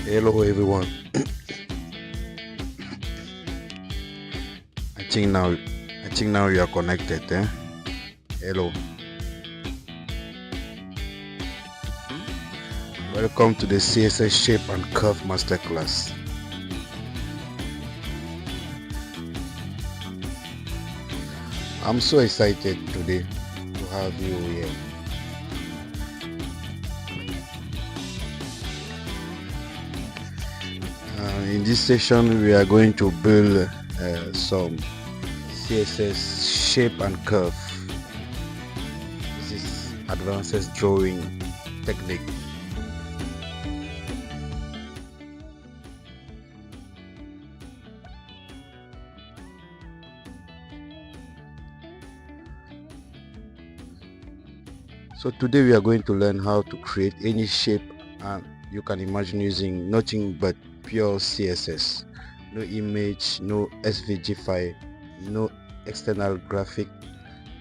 Hello everyone. I think now you are connected, eh? Hello. Welcome to the CSS Shape and Curve Masterclass. I'm so excited today to have you here. In this session we are going to build some CSS shape and curve. This is advanced drawing technique. So today we are going to learn how to create any shape and you can imagine using nothing but pure CSS. No image, no SVG file, no external graphic,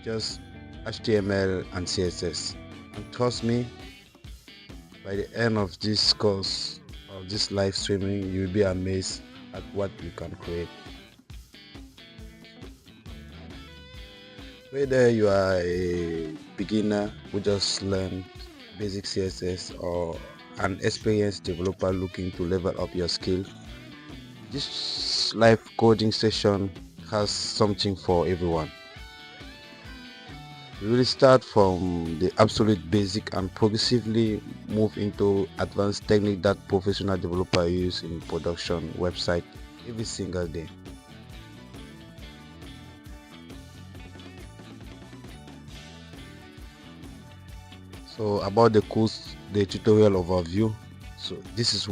just HTML and CSS. And trust me, by the end of this course or this live streaming, you'll be amazed at what you can create. Whether you are a beginner who just learned basic CSS or an experienced developer looking to level up your skill, this live coding session has something for everyone. We will start from the absolute basic and progressively move into advanced technique that professional developers use in production website every single day. So about the tutorial overview. So this is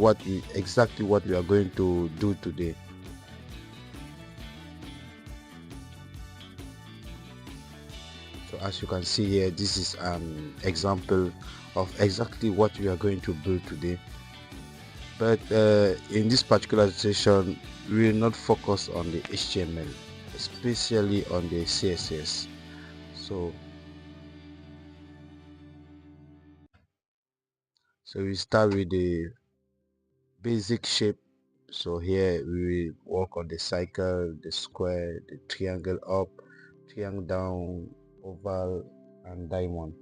exactly what we are going to do today. So as you can see here, this is an example of exactly what we are going to build today. But in this particular session, we will not focus on the HTML, especially on the CSS. So we start with the basic shape. So here we will work on the cycle, the square, the triangle up, triangle down, oval and diamond.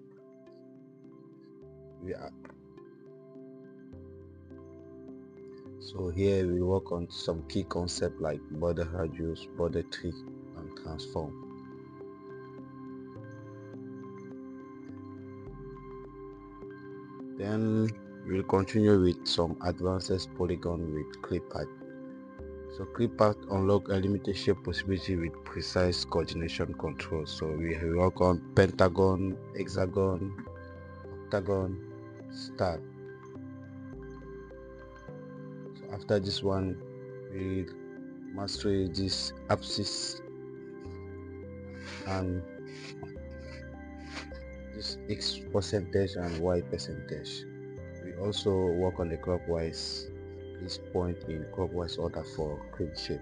So here we work on some key concepts like border radius, border tree and transform. Then we'll continue with some advanced polygon with clip path. So clip path unlock unlimited shape possibility with precise coordination control. So we work on pentagon, hexagon, octagon, star. So after this one, we master this axis and this x percentage and y percentage. We also work on the clockwise, this point in clockwise order for clean shape.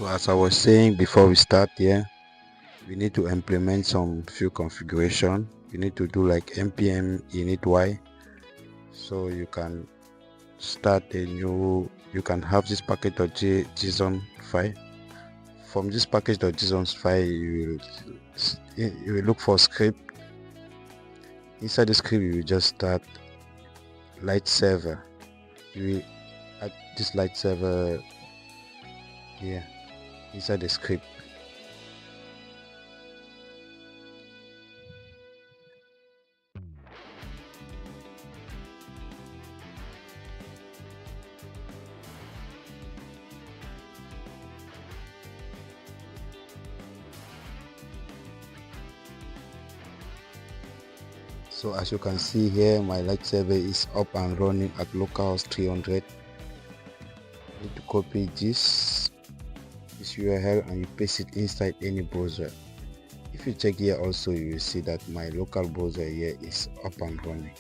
So as I was saying before we start here, we need to implement some few configuration. You need to do like npm init-y, so you can start a new, you can have this package.json file. From this package.json file, you will look for script. Inside the script, you will just start light server. You will add this light server here inside the script. So as you can see here, my light server is up and running at localhost 300. Need to copy this URL and you paste it inside any browser. If you check here also, you will see that my local browser here is up and running.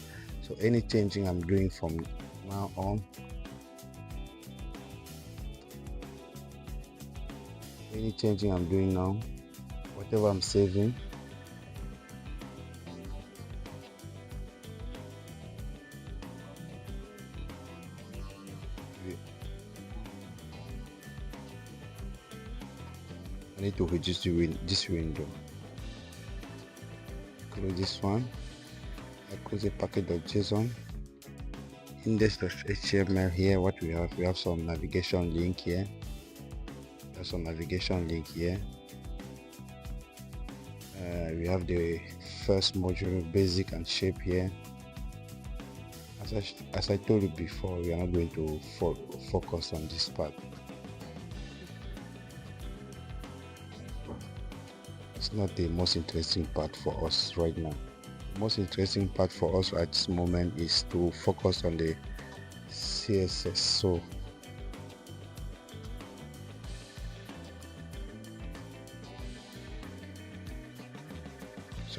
So any changing I'm doing from now on, whatever I'm saving, I need to reduce this window. Close this one. I close the package.json. Index.html here. What we have some navigation link here. We have the first module, basic and shape here. As I told you before, we are not going to focus on this part. It's not the most interesting part for us right now. The most interesting part for us at this moment is to focus on the CSS. So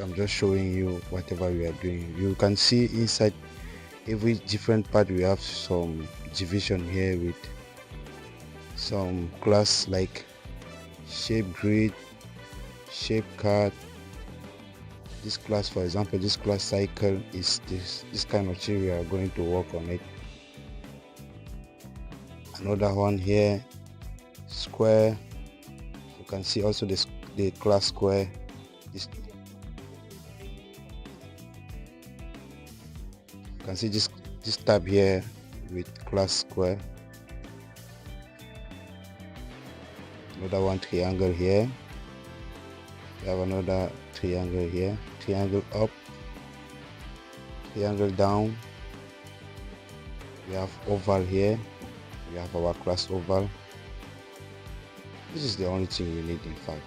I'm just showing you whatever we are doing. You can see inside every different part we have some division here with some class like shape grid, shape card. This class, for example, this class cycle is this kind of thing. We are going to work on it. Another one here, square. You can see also the class square. You can see this tab here with class square. Another one, triangle here. We have another triangle here, triangle up, triangle down. We have oval here. We have our class oval. This is the only thing we need, in fact.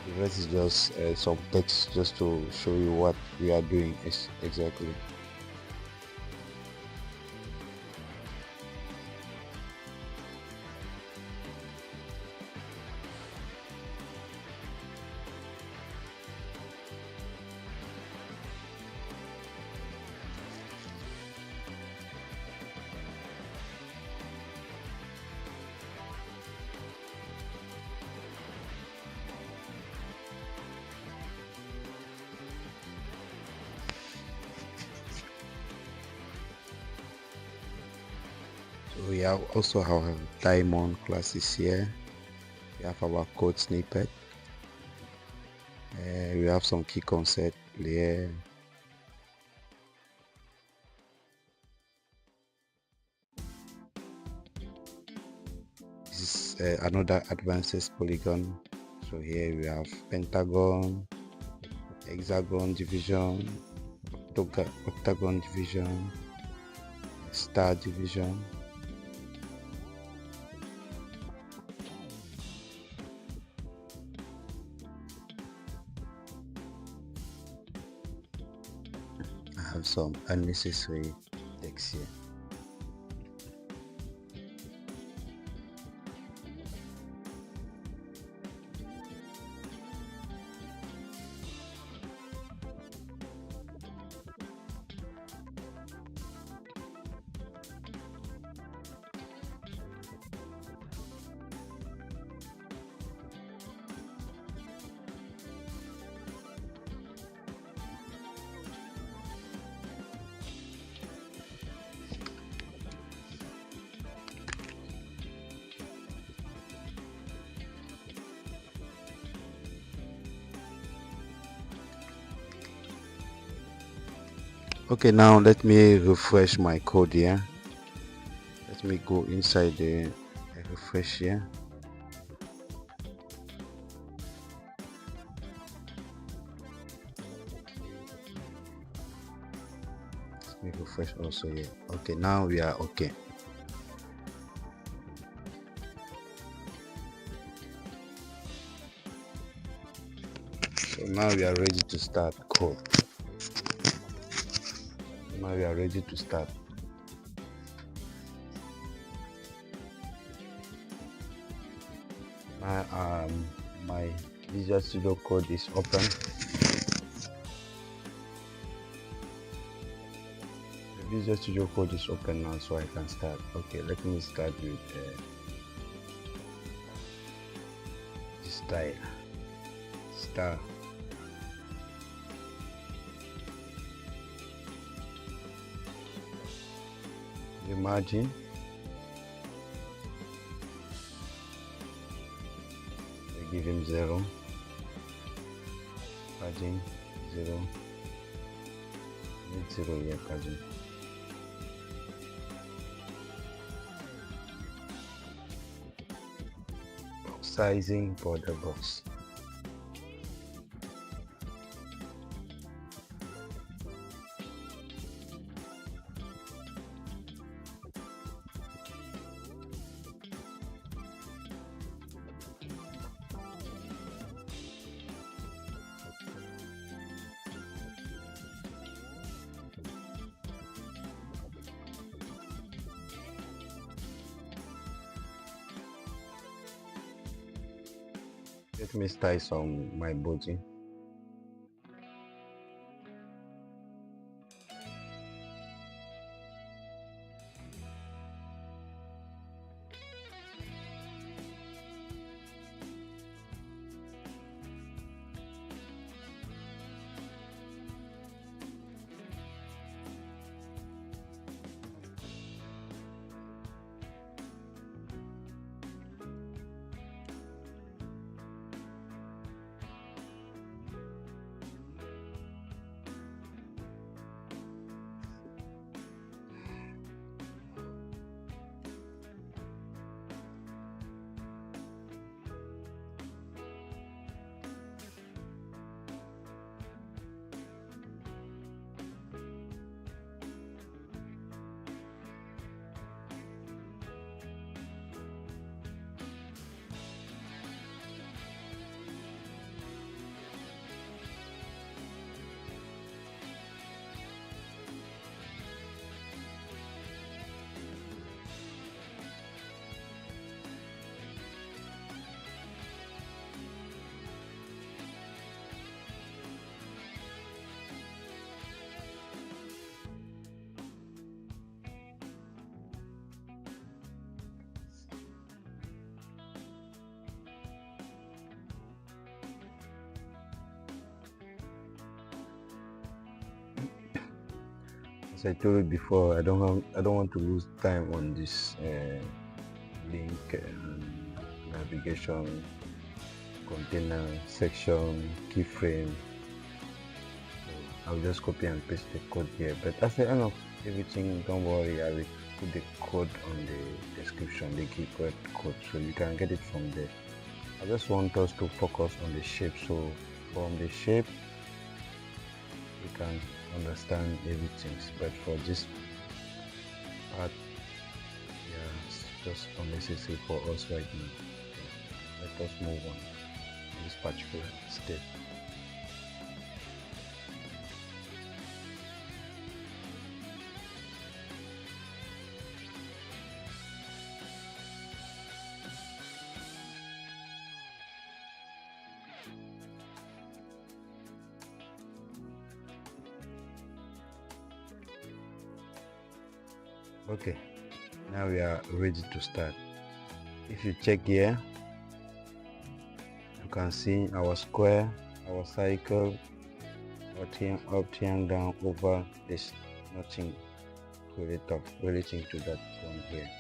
The rest is just some text just to show you what we are doing exactly. We have also our diamond classes here. We have our code snippet. We have some key concept here. This is another advanced polygon. So here we have pentagon, hexagon division, octagon division, star division. I have some unnecessary text here. Okay, now let me refresh my code here. Let me go inside the refresh here. Let me refresh also here. Okay, now we are okay. So now we are ready to start code. Now we are ready to start. My Visual Studio Code is open. The Visual Studio Code is open now, so I can start. Okay, let me start with this style star. The margin. I give him 0. Margin 0. Need 0 here, margin. Sizing border box. Let me style some my body. As I told you before, I don't want to lose time on this link navigation, container, section, keyframe. So I'll just copy and paste the code here. But at the end of everything, don't worry, I will put the code on the description, the keyword code, so you can get it from there. I just want us to focus on the shape. So from the shape, you can understand everything, but for this part, yeah, it's just unnecessary for us right now. Let us move on to this particular step. Okay, now we are ready to start. If you check here, you can see our square, our cycle, our up, down, over. There's nothing relating to that one here.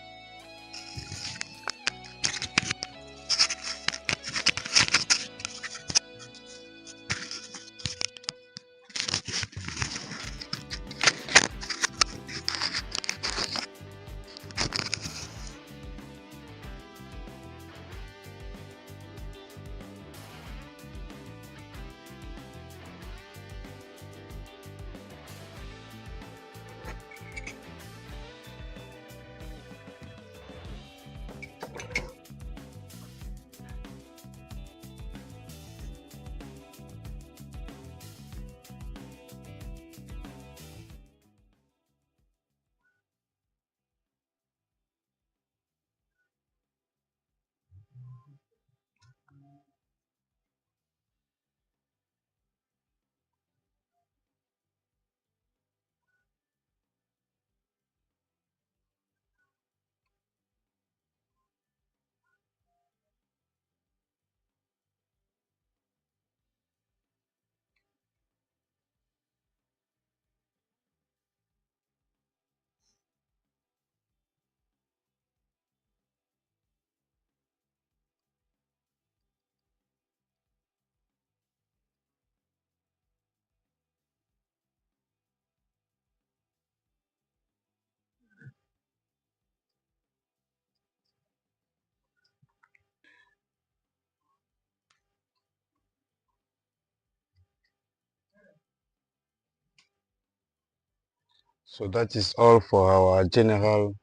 So that is all for our general.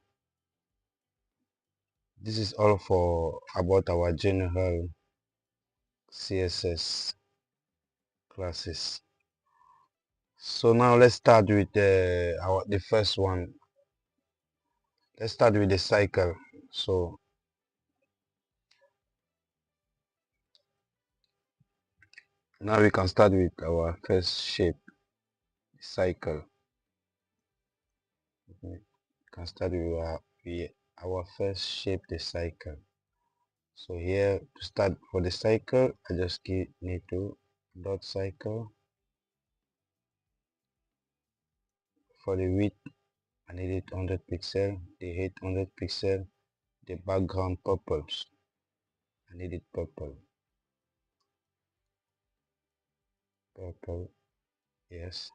This is all for about our general CSS classes. So now let's start with the first one. Let's start with the cycle. So now we can start with our first shape, cycle. We can start with our first shape, the cycle. So here to start for the cycle, I just need to dot cycle. For the width, I need it 100 pixel. The height 100 pixel. The background purples, I need it purple. Purple, yes.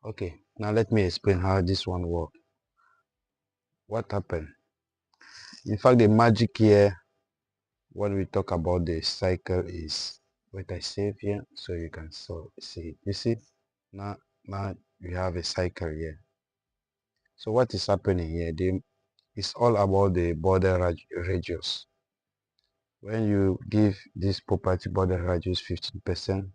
Okay, now let me explain how this one works. What happened? In fact, the magic here when we talk about the cycle is what I save here so you can see it. You see, now we have a cycle here. So what is happening here? It's all about the border radius. When you give this property border radius 15%,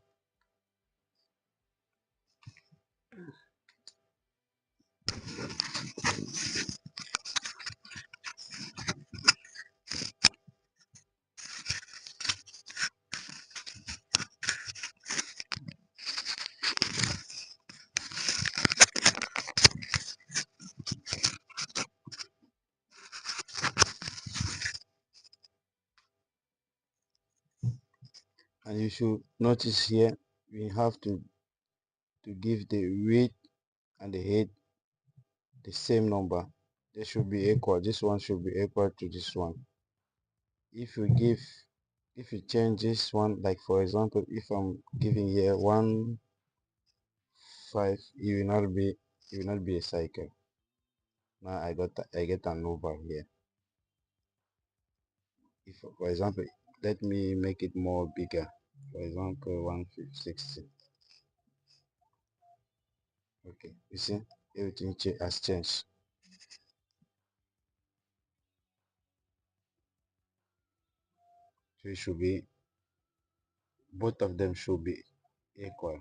and you should notice here we have to give the width and the height the same number. They should be equal. This one should be equal to this one. If you change this one, like for example, if I'm giving here 1 5, it will not be a cycle. Now I get an over here. If for example, let me make it more bigger. For example, 160. Okay, you see everything has changed. So it should be, both of them should be equal.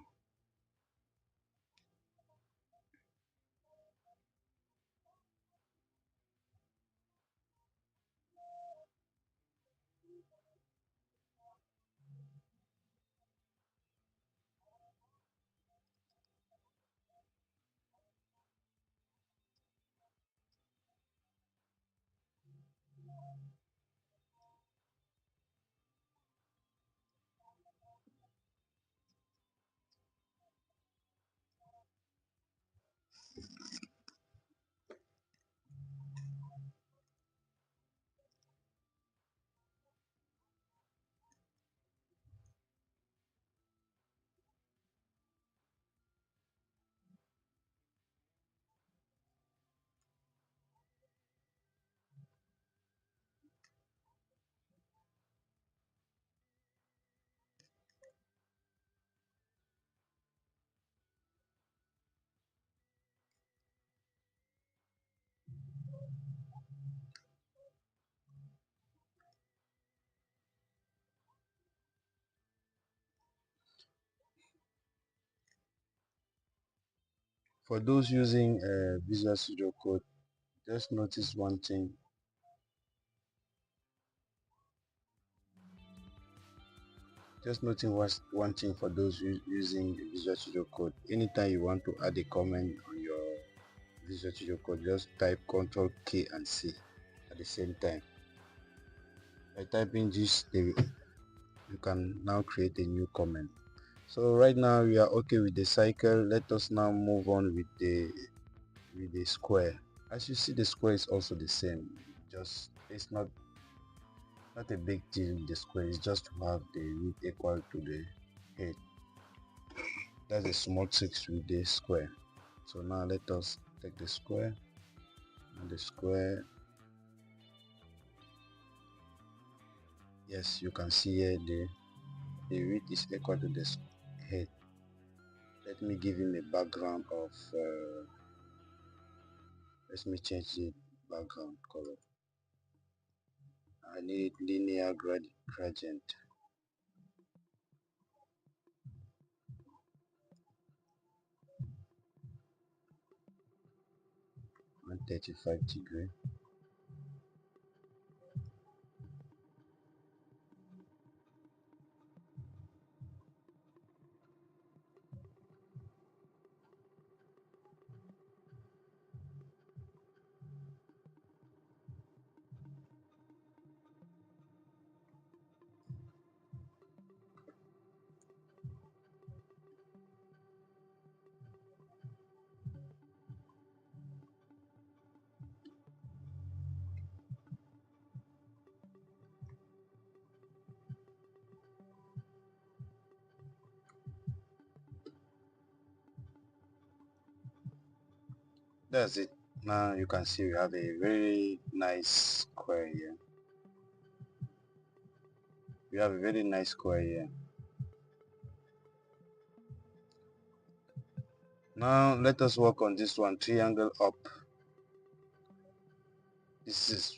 For those using Visual Studio Code, just notice one thing. Just noting one thing for those using Visual Studio Code. Anytime you want to add a comment on your Visual Studio Code, just type Ctrl K and C at the same time. By typing this, you can now create a new comment. So right now we are okay with the cycle. Let us now move on with the square. As you see, the square is also the same. Just it's not a big deal with the square. It's just to have the width equal to the height. That's a small trick with the square. So now let us take the square, and the square, yes, you can see here the width is equal to the height. Let me give him a background of Let me change the background color. I need linear gradient. 135 degree. That's it. Now you can see we have a very nice square here. We have a very nice square here. Now let us work on this one, triangle up. This is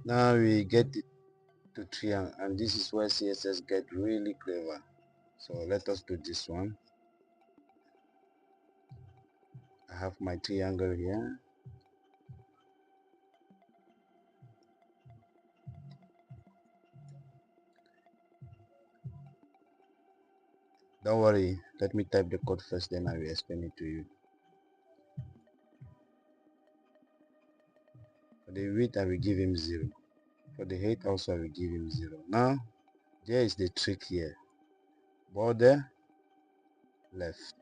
now we get it to triangle, and this is where CSS get really clever. So let us do this one. I have my triangle here. Don't worry, let me type the code first, then I will explain it to you. For the width I will give him 0. For the height also I will give him 0. Now there is the trick here. Border left.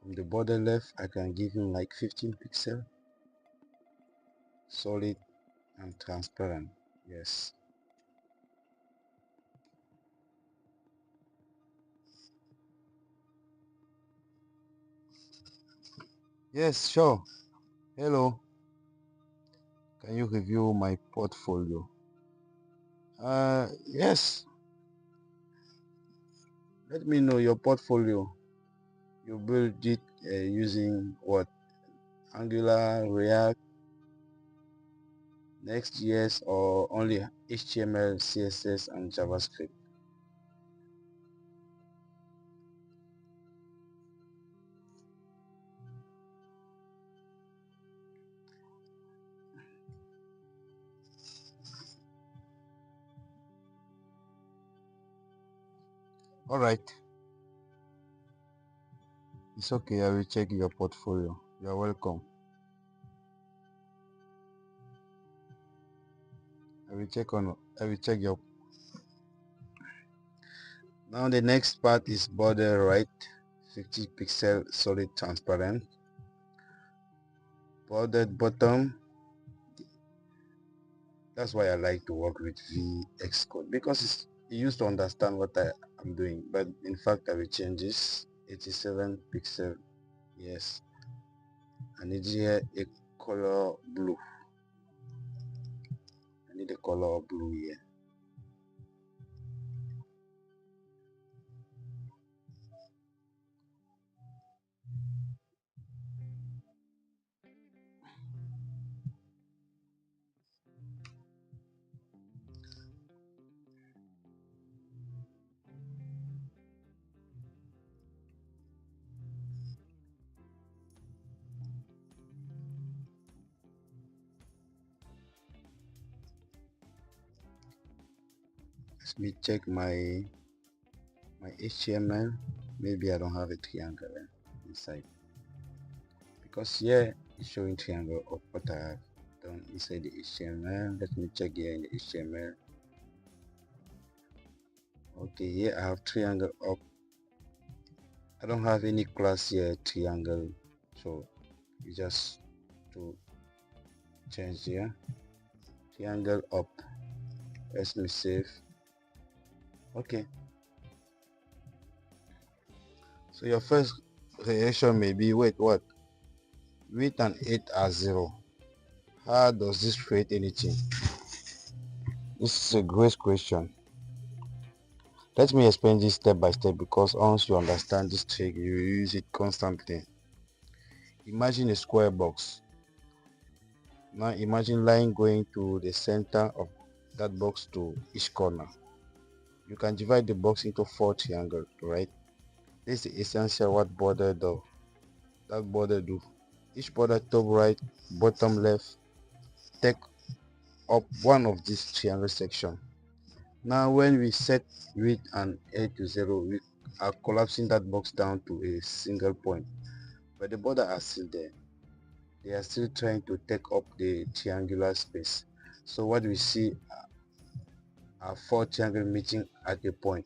From the border left I can give him like 15 pixels. Solid and transparent. Yes. Yes, sure. Hello. Can you review my portfolio? Yes. Let me know your portfolio. You build it using what? Angular, React, Next.js, or only HTML, CSS, and JavaScript? Alright. It's okay, I will check your portfolio. You're welcome. I will check your. Now the next part is border right, 50 pixel solid transparent. Border bottom. That's why I like to work with VX code, because it used to understand what I'm doing. But in fact I will change this. 87 pixel. Yes. I need here a color blue. I need a color blue here. Let me check my HTML. Maybe I don't have a triangle inside, because here it's showing triangle of what I have done inside the HTML. Let me check here in the HTML. Okay, here I have triangle up. I don't have any class here triangle, so you just to change here, triangle up. Let me save. Okay, so your first reaction may be, wait, what? Width and height are 0. How does this create anything? This is a great question. Let me explain this step by step, because once you understand this trick, you use it constantly. Imagine a square box. Now imagine line going to the center of that box to each corner. You can divide the box into 4 triangles, right? This is essential what border do. That border do. Each border, top right, bottom left, take up one of these triangle section. Now when we set width and height to 0, we are collapsing that box down to a single point, but the border are still there. They are still trying to take up the triangular space. So what we see are 4 triangles meeting at a point.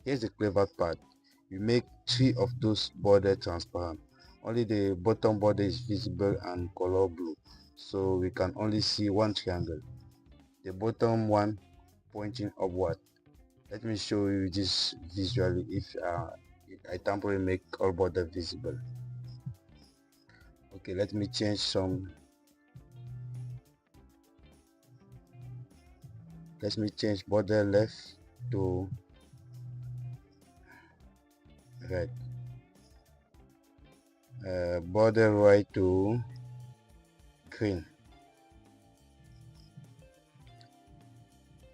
Here's the clever part. We make 3 of those borders transparent. Only the bottom border is visible and color blue, so we can only see one triangle, the bottom one pointing upward. Let me show you this visually if I temporarily make all border visible. Okay, let me change some. Let me change border left to red, border right to green,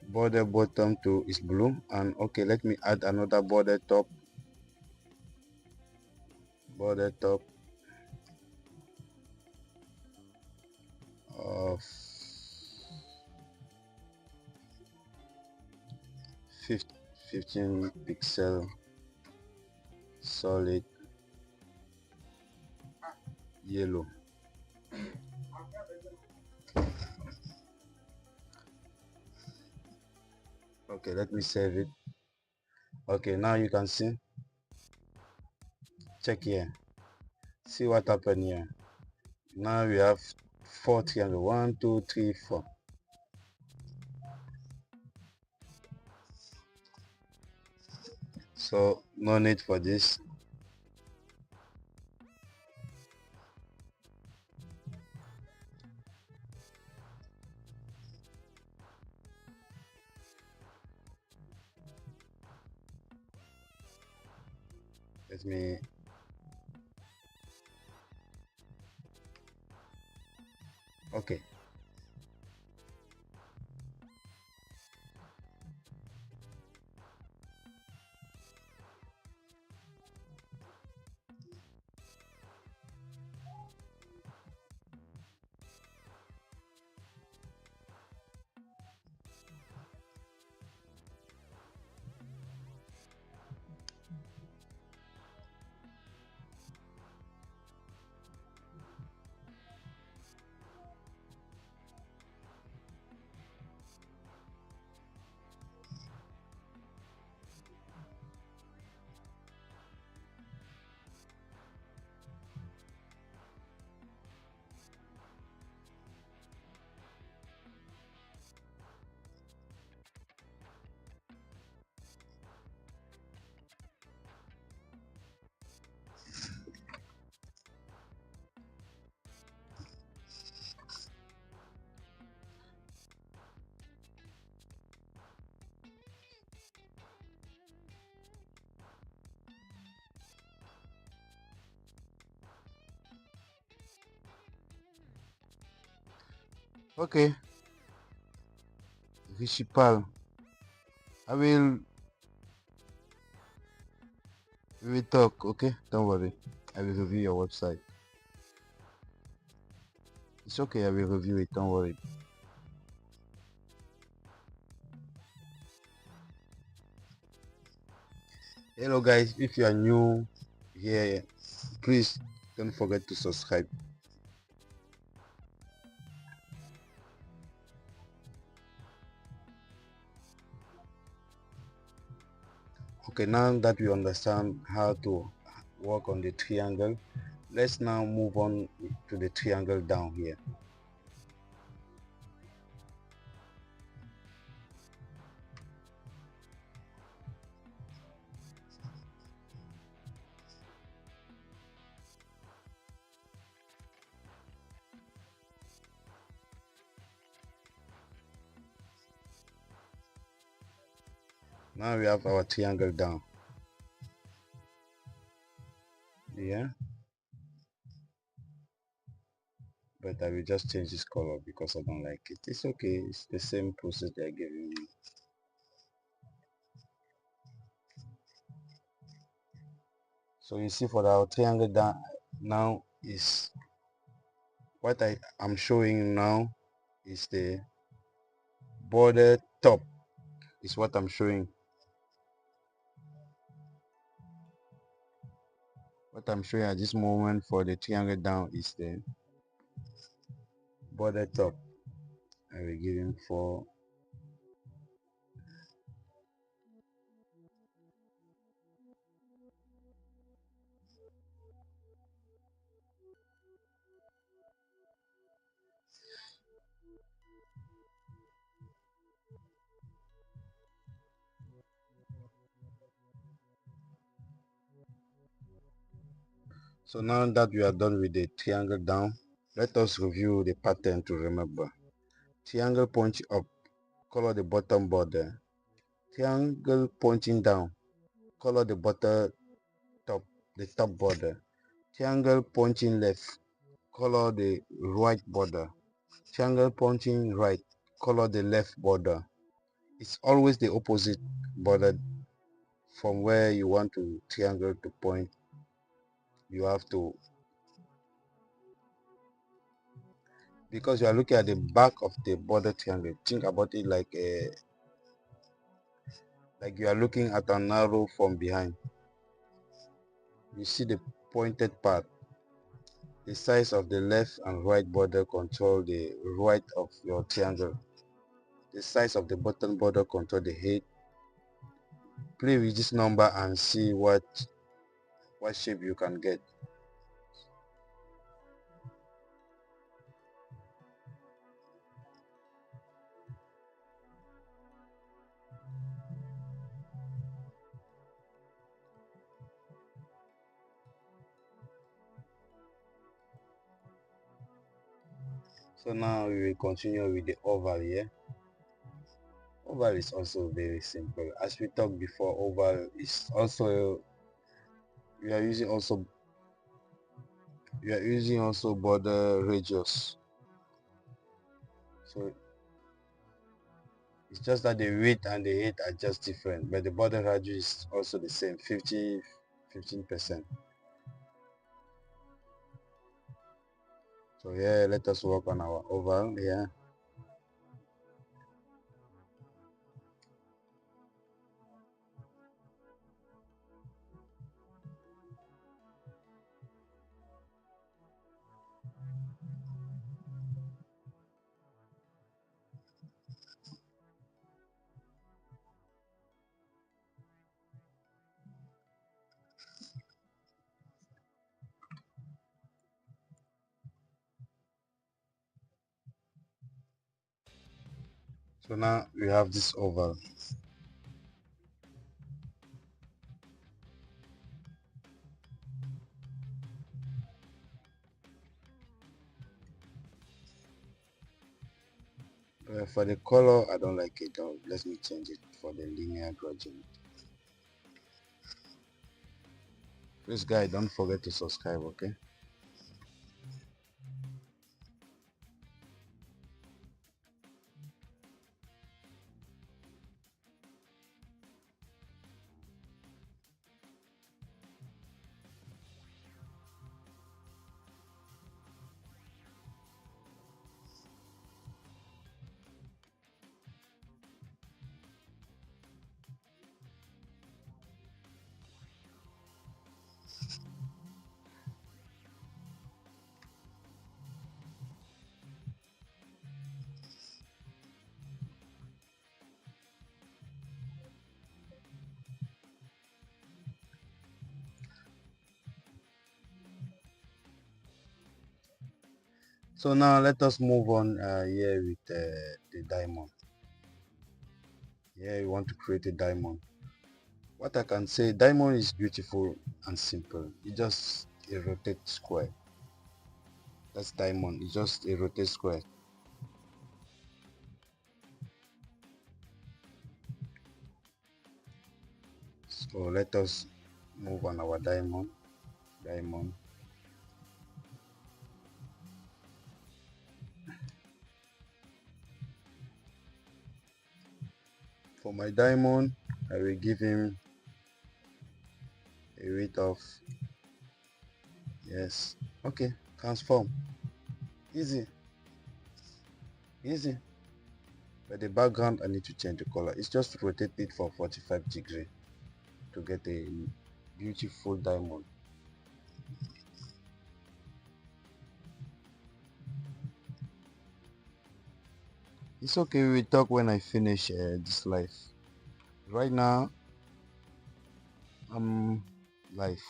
border bottom to is blue, and okay, let me add another border top of 15 pixel solid yellow. Okay, let me save it. Okay, now you can see, check here, see what happened here. Now we have 4 triangles, 1 2 3 4. So no need for this. Let me, okay, okay, Richipal, I will, we will talk, okay, don't worry, I will review your website. It's okay, I will review it, don't worry. Hello guys, if you are new here, please don't forget to subscribe. Okay, now that we understand how to work on the triangle, let's now move on to the triangle down here. Now we have our triangle down. Yeah, but I will just change this color because I don't like it. It's okay, it's the same process they're giving me. So you see, for our triangle down now is what I am showing now is the border top is what I'm showing. What I'm showing at this moment for the triangle down is the border top. I will give him 4. So now that we are done with the triangle down, let us review the pattern to remember. Triangle pointing up, color the bottom border. Triangle pointing down, color the bottom top, the top border. Triangle pointing left, color the right border. Triangle pointing right, color the left border. It's always the opposite border from where you want to triangle to point. You have to, because you are looking at the back of the border triangle, think about it like you are looking at an arrow from behind. You see the pointed part. The size of the left and right border control the right of your triangle. The size of the bottom border control the height. Play with this number and see what shape you can get. So now we will continue with the oval here. Oval is also very simple. As we talked before, oval is also, we are using also border radius. So it's just that the width and the height are just different, but the border radius is also the same, 15%. So yeah, let us work on our oval here. So now we have this oval. For the color, I don't like it. Let me change it for the linear gradient. Please guys, don't forget to subscribe, okay? So now let us move on here with the diamond. Here we want to create a diamond. What I can say, diamond is beautiful and simple. It's just a rotate square. That's diamond. It's just a rotate square. So let us move on our diamond. For my diamond, I will give him a weight of, yes, okay, transform, easy, but the background I need to change the color. It's just to rotate it for 45 degrees to get a beautiful diamond. It's okay, we will talk when I finish this live. Right now I'm live,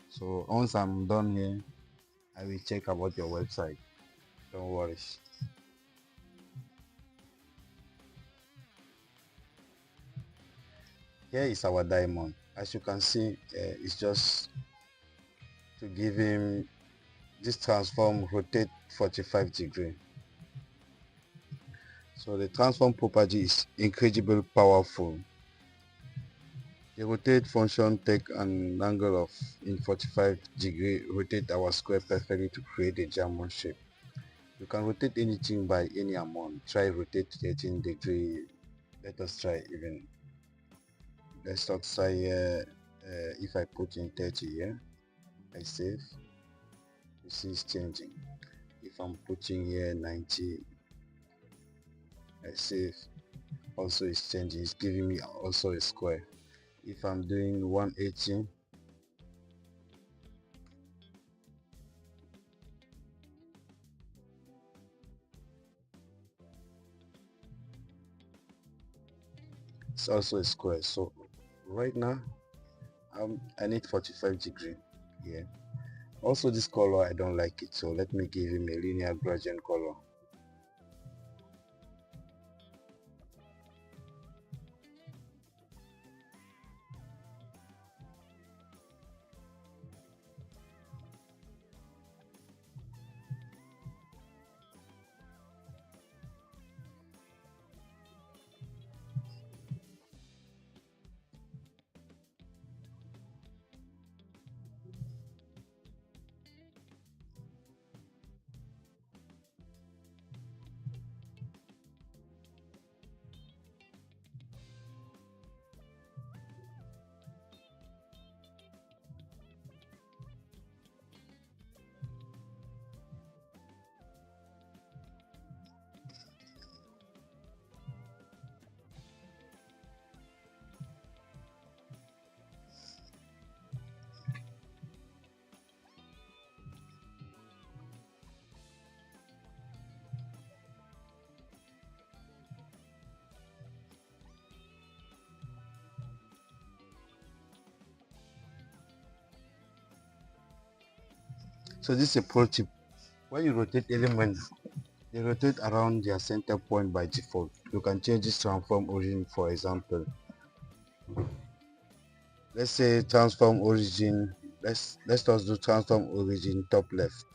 so once I'm done here I will check about your website, don't worry. Here is our diamond. As you can see, it's just to give him this transform rotate 45 degree. So the transform property is incredibly powerful. The rotate function take an angle of in 45 degree, rotate our square perfectly to create a diamond shape. You can rotate anything by any amount. Try rotate 18 degree. Let us try even. Let's not try if I put in 30 here, I save. You see it's changing. If I'm putting here 90, I save. Also it's changing. It's giving me also a square. If I'm doing 180, it's also a square. So right now I need 45 degree here. Also this color I don't like it, so let me give him a linear gradient color. So this is a pro tip. When you rotate elements, they rotate around their center point by default. You can change this transform origin, for example. Let's say transform origin. Let's just do transform origin top left.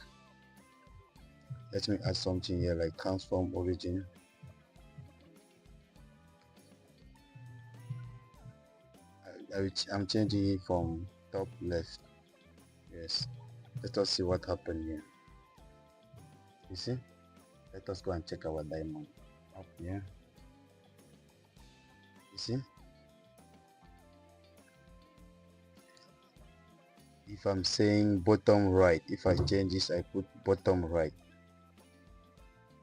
Let me add something here like transform origin. I'm changing it from top left. Yes. Let us see what happened here. You see? Let us go and check our diamond up here. You see? If I'm saying bottom right, if I change this, I put bottom right,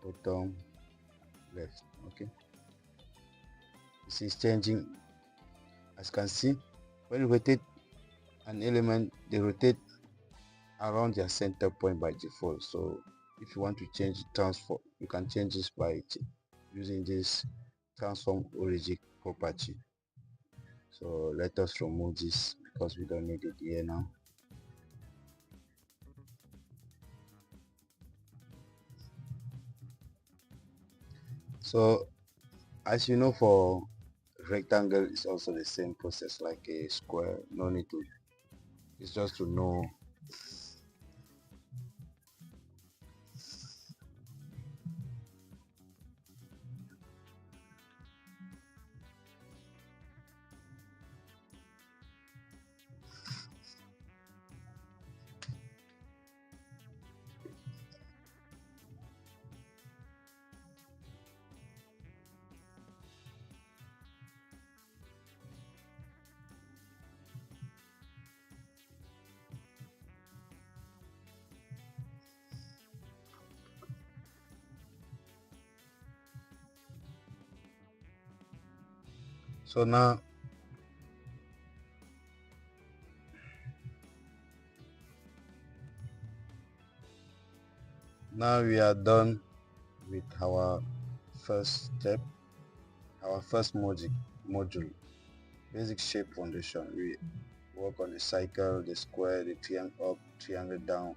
bottom left. Okay. You see it's changing. As you can see, when you rotate an element, they rotate around their center point by default. So if you want to change transform, you can change this by using this transform origin property. So let us remove this because we don't need it here now. So as you know, for rectangle is also the same process like a square. No need to, it's just to know. So now we are done with our first step, our first module, basic shape foundation. We work on the circle, the square, the triangle up, triangle down,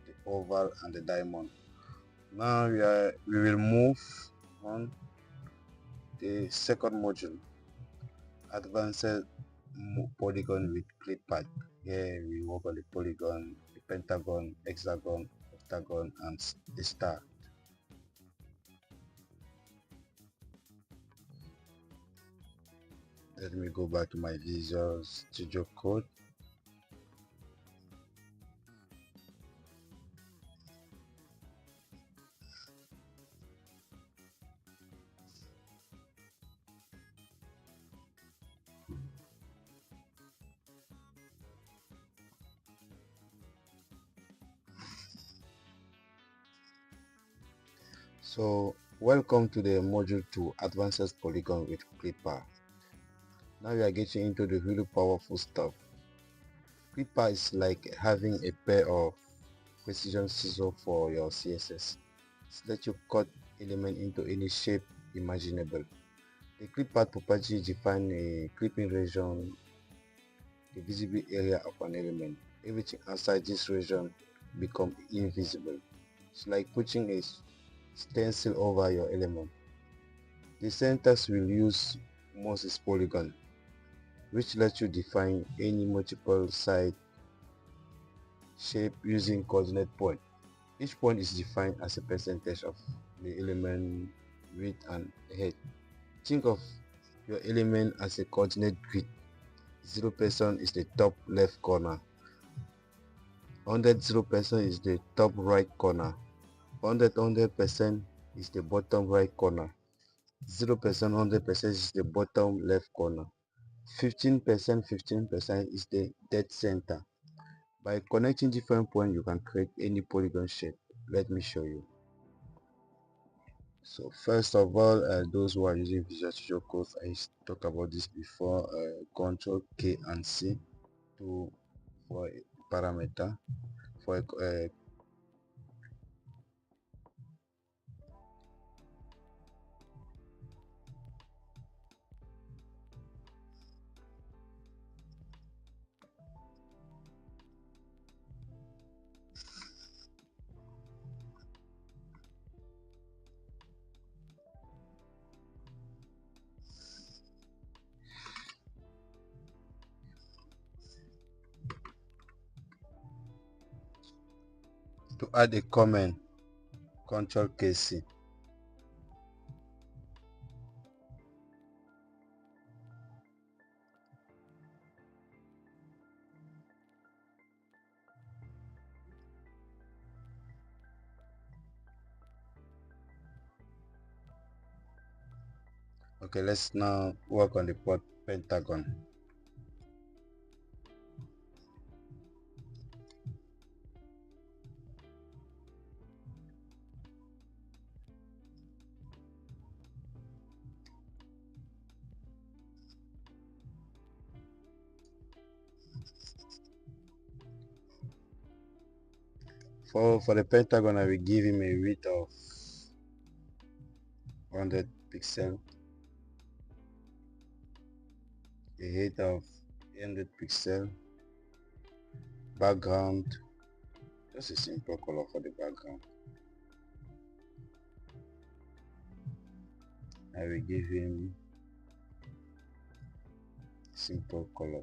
the oval, and the diamond. Now we will move on the second module, advanced polygon with clip path. Here we work on the polygon, the pentagon, hexagon, octagon, and the star. Let me go back to my Visual Studio Code. So welcome to the module 2, advanced polygon with clipper. Now we are getting into the really powerful stuff. Clipper is like having a pair of precision scissors for your CSS. It lets you cut element into any shape imaginable. The clip path property defines a clipping region, the visible area of an element. Everything outside this region becomes invisible. It's like putting a stencil over your element. The syntax we'll use most is polygon, which lets you define any multiple side shape using coordinate point. Each point is defined as a percentage of the element width and height. Think of your element as a coordinate grid. 0% is the top left corner, 100 0% is the top right corner, 100% is the bottom right corner, 0% 100% is the bottom left corner, 15% is the dead center. By connecting different points, you can create any polygon shape. Let me show you. So first of all, those who are using Visual Studio Code, I talked about this before. Control K and C for a parameter, for a to add a comment, Control KC. Okay, let's now work on the pentagon. For the pentagon, I will give him a width of 100 pixel, a height of 100 pixel, background, just a simple color for the background. I will give him simple color.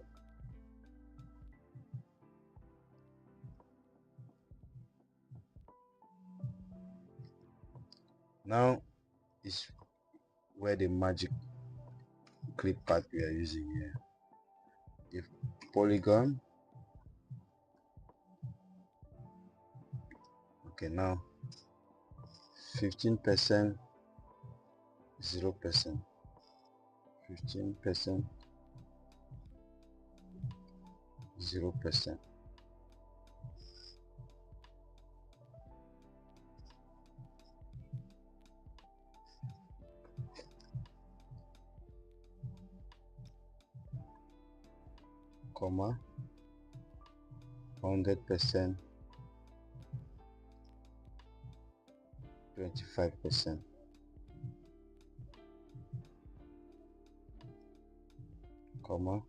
Now is where the magic clip path we are using here. The polygon. Okay, now 15%, 0%, 15%, 0%. comma 100%, 25%, comma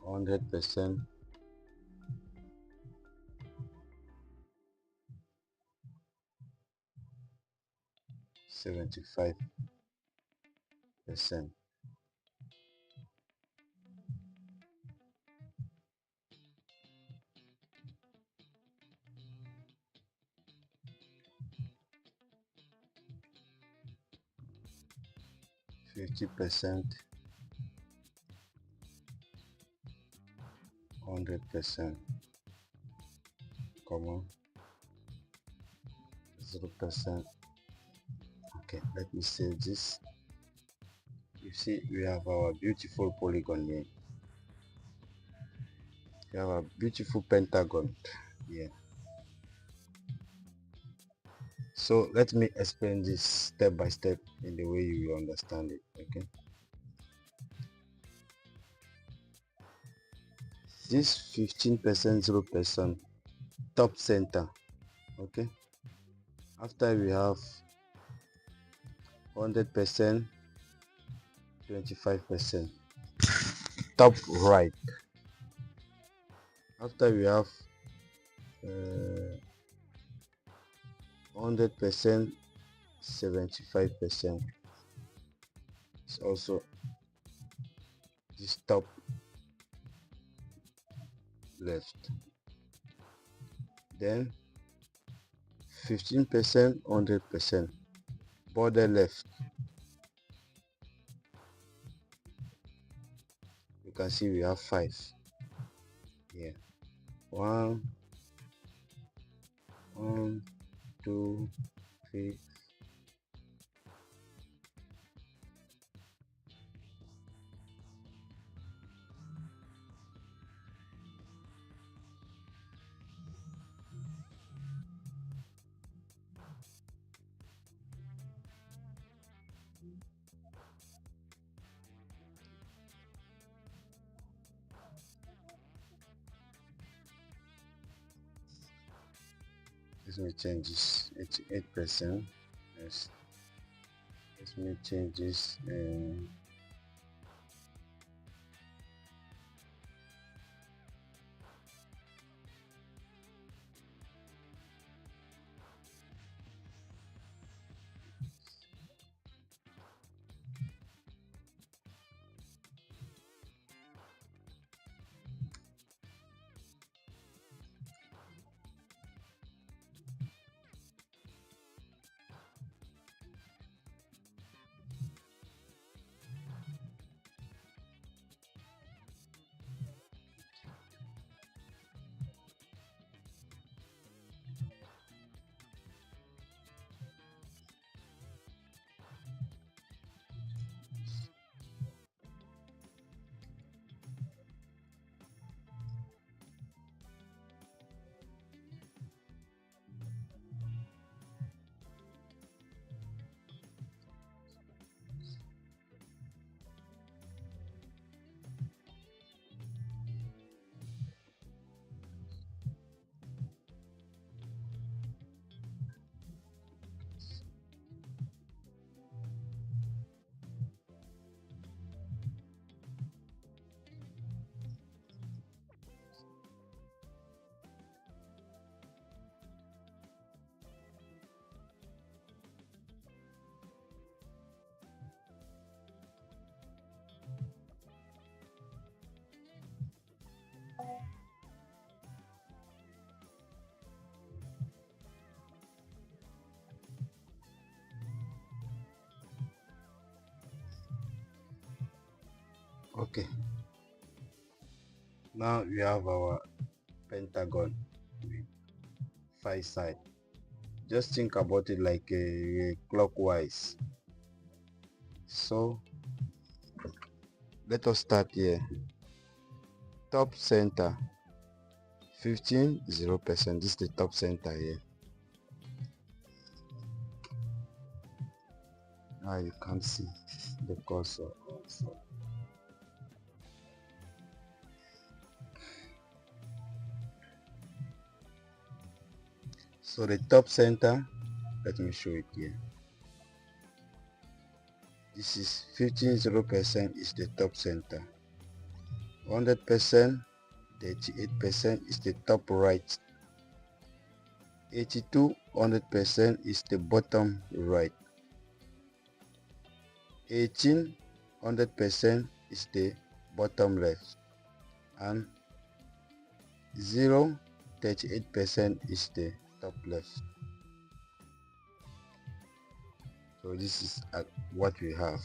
100%, 75%. %, 100%, comma 0%. Okay, let me save this. You see, we have our beautiful polygon here. We have a beautiful pentagon here. So let me explain this step by step in the way you will understand it. Okay, this 15%, 0% top center. Okay, after we have 100%, 25% top right. After we have 100%, 75%. It's also this top left. Then 15%, 100% border left. You can see we have 5 here. 1, 2, 3. Let me change this 88%. Yes. Let me change this. Okay, now we have our pentagon with 5 sides. Just think about it like a clockwise. So let us start here. Top center 15, 0%. This is the top center here. Now you can't see the cursor. So the top center, let me show it here. This is 0% is the top center. 100%, 38% is the top right. 82, 100% is the bottom right. 18, 100% is the bottom left. And 0, 38% is the top left. So this is what we have.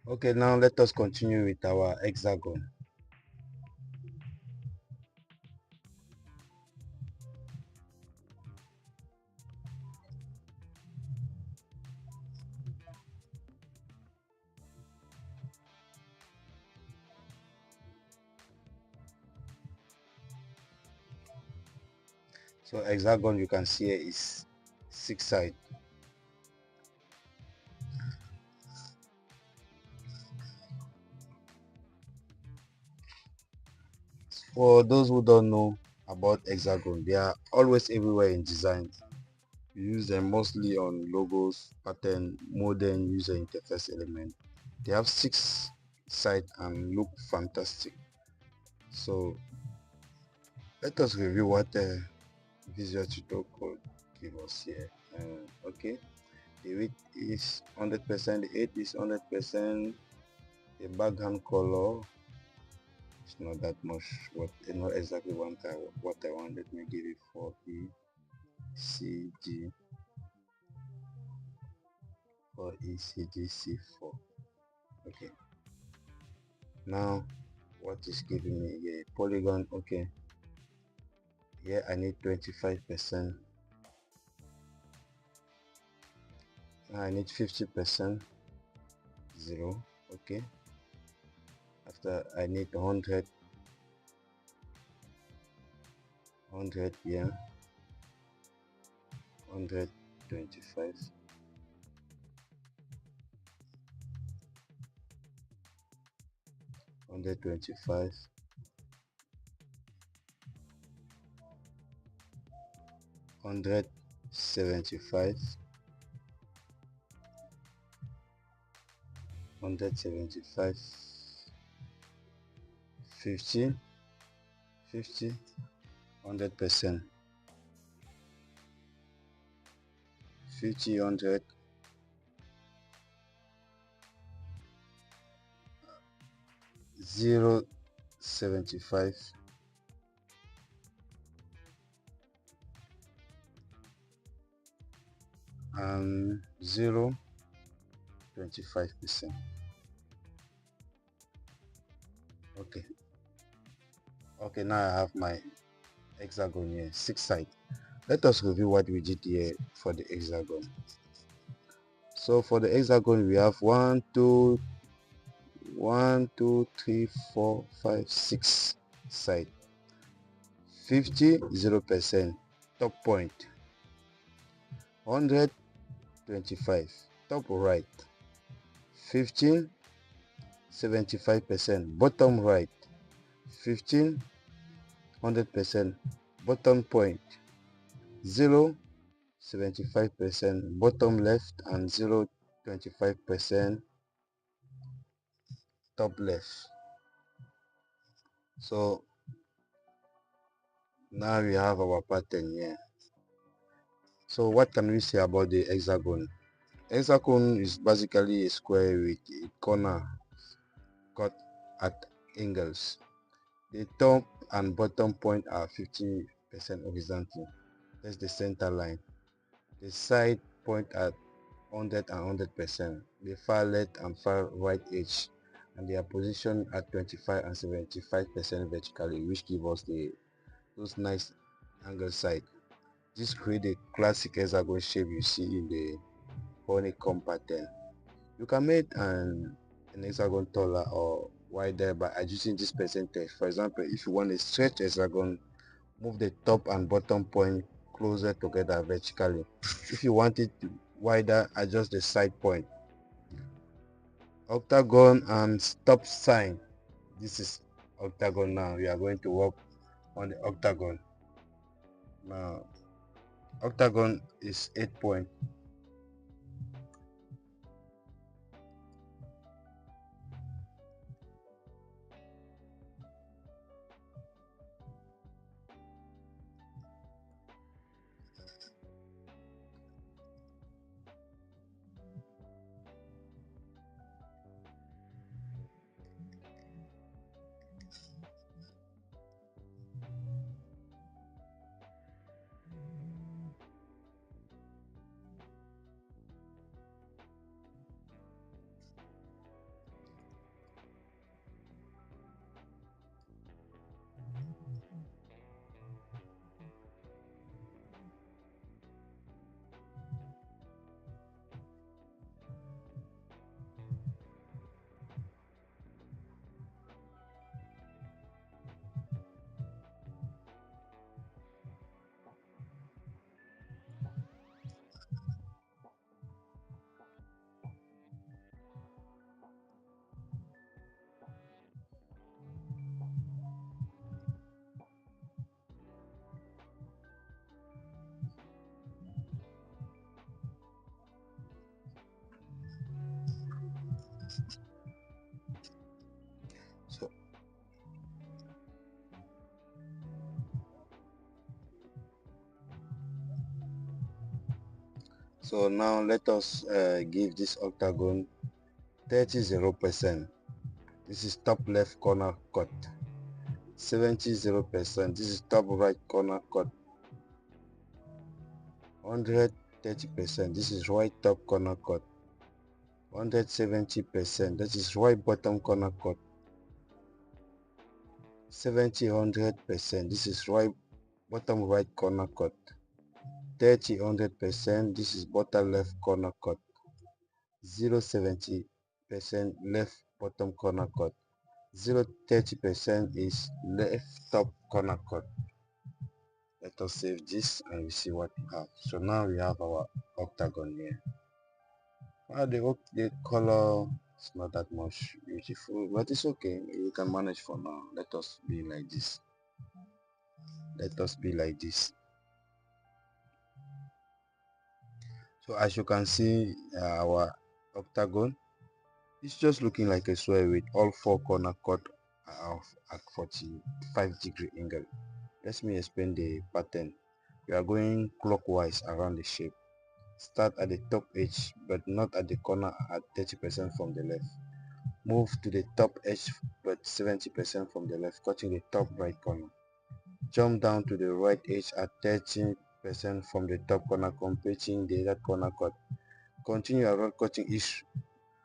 Okay, now let us continue with our hexagon. So hexagon, you can see here is 6 sides. For those who don't know about hexagon, they are always everywhere in design. We use them mostly on logos, pattern, modern user interface element. They have 6 sides and look fantastic. So let us review what Visual Studio Code give us here. Okay, the width is 100%, the height is 100%, the background color it's not that much, what not exactly what I want. Let me give it 4 ECG for ECGC4. Okay, now what is giving me here? Polygon. Okay, here I need 25%. I need 50%, 0. Okay, after I need 100 here, 125, 125, 175, 175, 50, 50, 100%, 50, 100, 0, 75, and 0, 25%. Okay, now I have my hexagon here, 6 sides. Let us review what we did here for the hexagon. So for the hexagon we have 1 2 3 4 5 6 side. 50, 0%, top point. 100, 25, top right. 15, 75%, bottom right. 15, 100%, bottom point. 0, 75%, bottom left, and 0, 25%, top left. So now we have our pattern here. So what can we say about the hexagon? Hexagon is basically a square with a corner cut at angles. The top and bottom point are 50% horizontal. That's the center line. The side point at 100 and 100%. The far left and far right edge, and they are positioned at 25 and 75% vertically, which give us those nice angle side. This create a classic hexagon shape you see in the honeycomb pattern. You can make an hexagon taller or wider by adjusting this percentage. For example, if you want a stretch hexagon, move the top and bottom point closer together vertically. If you want it wider, adjust the side point. Octagon and stop sign. This is octagon. Now we are going to work on the octagon. Now octagon is 8 point. So now let us give this octagon 30%. This is top left corner cut. 70%. This is top right corner cut. 130%. This is right top corner cut. 170%. That is right bottom corner cut. 100%. This is right bottom right corner cut. 100%. This is bottom left corner cut. 70% left bottom corner cut. 30% is left top corner cut. Let us save this and we see what we have. So now we have our octagon here. The color is not that much beautiful, but it's okay. We can manage for now. Let us be like this. Let us be like this. So as you can see, our octagon is just looking like a square with all four corner cut at 45-degree angle. Let me explain the pattern. We are going clockwise around the shape. Start at the top edge but not at the corner at 30% from the left. Move to the top edge but 70% from the left, cutting the top right corner. Jump down to the right edge at 30% from the top corner, completing the right corner cut. Continue around cutting each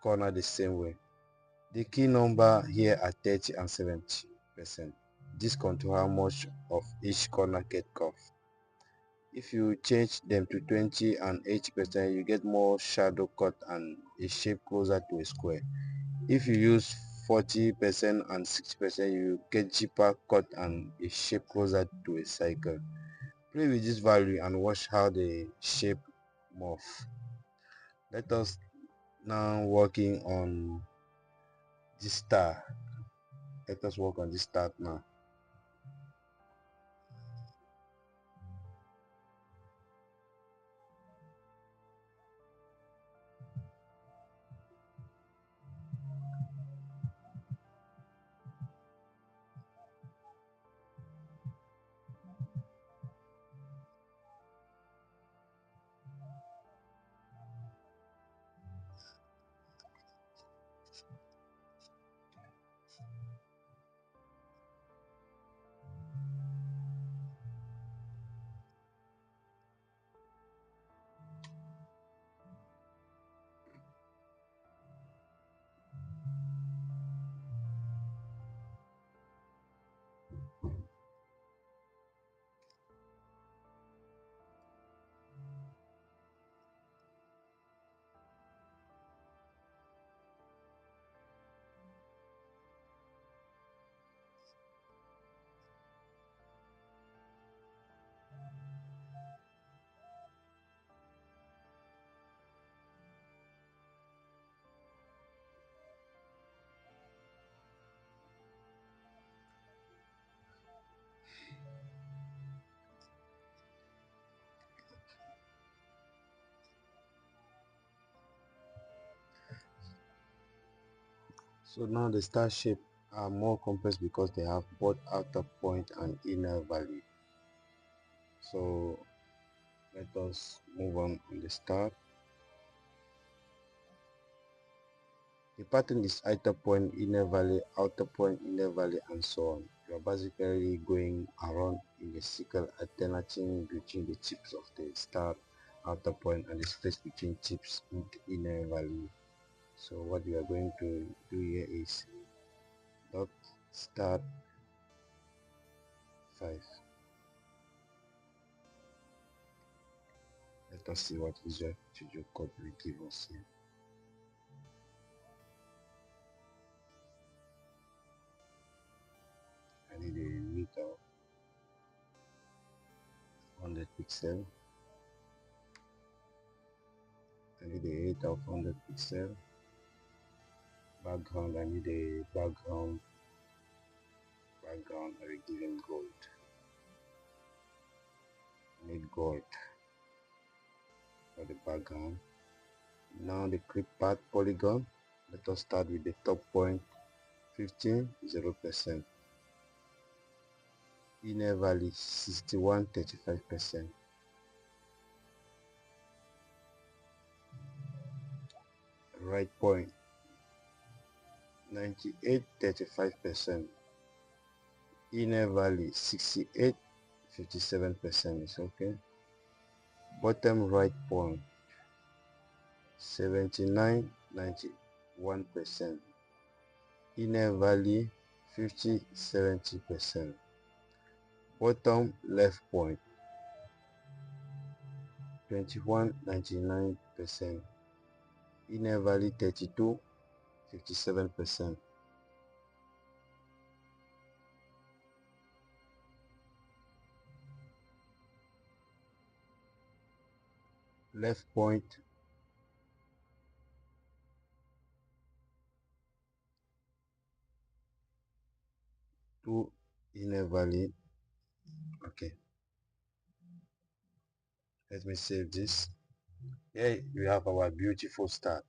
corner the same way. The key number here are 30 and 70%. This control how much of each corner get curved. If you change them to 20 and 80%, you get more shadow cut and a shape closer to a square. If you use 40% and 60%, you get cheaper cut and a shape closer to a cycle. Play with this value and watch how the shape morph. Let us now working on this star. Let us work on this star now. So now the star shape are more complex because they have both outer point and inner value. So let us move on the star. The pattern is outer point, inner valley, outer point, inner valley, and so on. You are basically going around in a circle, alternating between the tips of the star outer point and the space between tips in the inner valley. So what we are going to do here is dot start 5. Let us see what Visual Studio Code will give us here. I need a width of 100 pixel. I need a height of 100 pixel. Background, I need a background I will give him gold. I need gold for the background. Now the clip path polygon. Let us start with the top point 15 0%. Inner valley 61 35%. Right point 98 35%. Inner valley 68 57% is okay. Bottom right point 79 91%. Inner valley 50 70%. Bottom left point 21 99%. Inner valley 32 57%. Left point 2. Inner valley. Okay, let me save this. Here we have our beautiful star.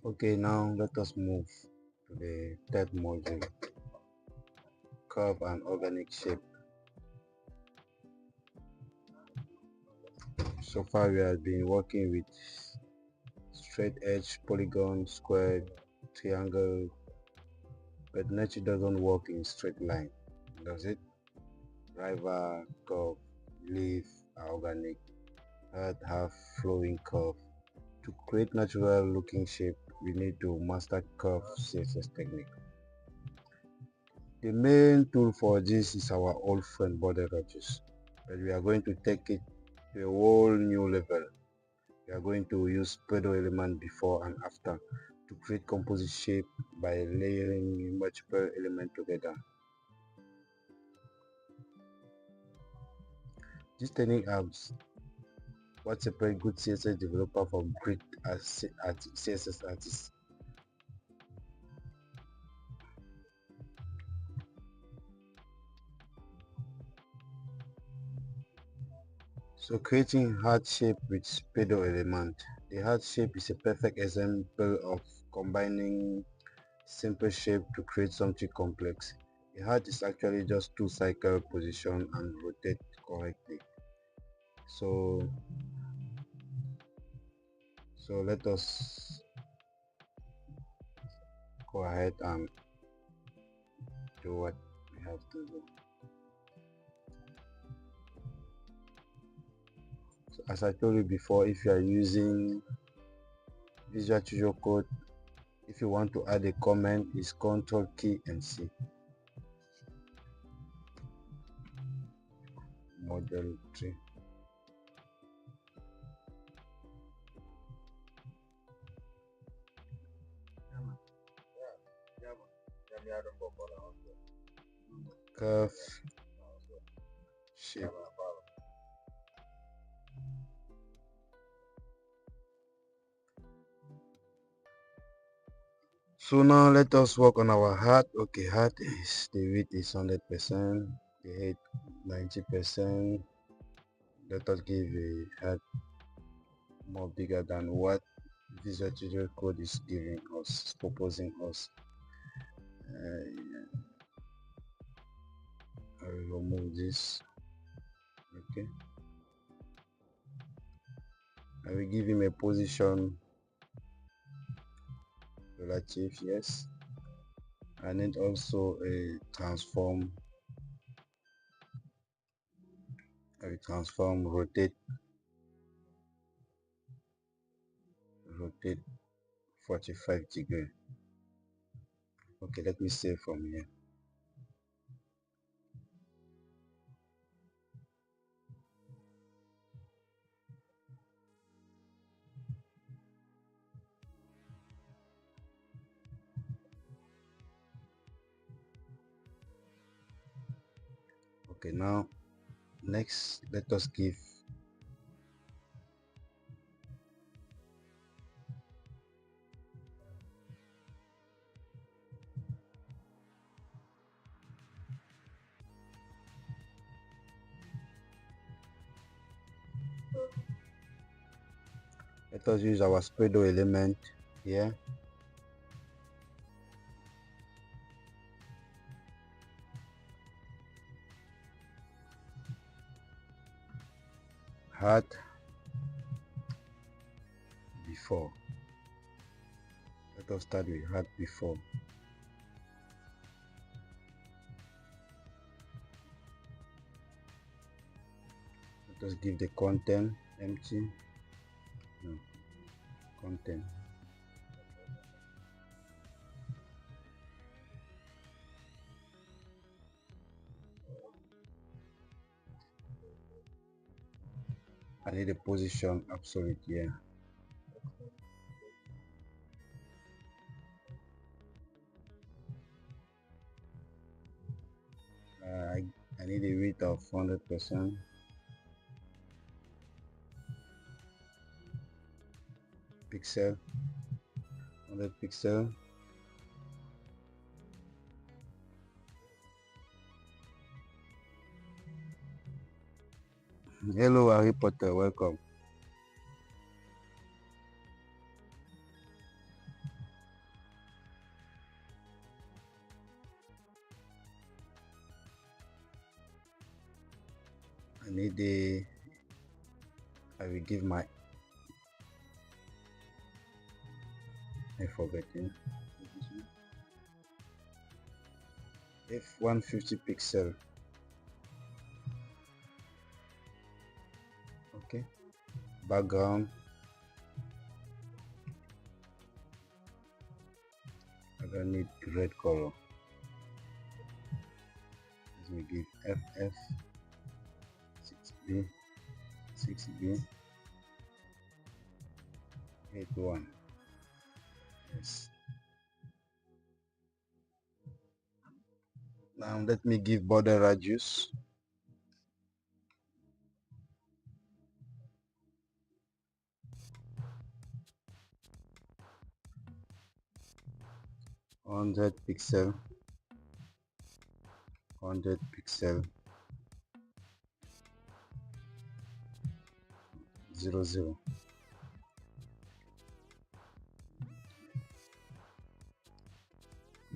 Okay, now let us move to the third module, curve and organic shape. So far we have been working with straight edge, polygon, square, triangle, but nature doesn't work in straight line, does it? River, curve, leaf are organic, earth have flowing curve. To create natural looking shape, we need to master curve CSS technique. The main tool for this is our old friend border edges, but we are going to take it to a whole new level. We are going to use pseudo-element before and after to create composite shape by layering multiple elements together. This technique helps what separates good CSS developer from great CSS artists. So creating heart shape with pseudo-element. The heart shape is a perfect example of combining simple shape to create something complex. A heart is actually just two cycle position and rotate correctly. So let us go ahead and do what we have to do. So as I told you before, if you are using Visual Studio Code, if you want to add a comment, it's Ctrl key and C. Model 3. curve shape. So now let us work on our heart. Okay, heart is the width is 100%, the height 90%. Let us give a heart more bigger than what Visual Studio Code is giving us, proposing us. I will remove this. Okay, I will give him a position relative, yes, and then also a transform. I will transform rotate 45 degree. Okay, let me save from here. Okay, now next let us give let us use our Pseudo-element here. Heart before. Let us start with heart before. Let us give the content empty. No, content. I need a position absolute here. I need a width of 100%. Pixel, 100 pixel. Hello Harry Potter, welcome. I will give my forgetting f150 pixel. Okay, background I don't need red color. Let me give ff 6b 81. Yes. Now let me give border radius 100 pixel, 100 pixel, 00.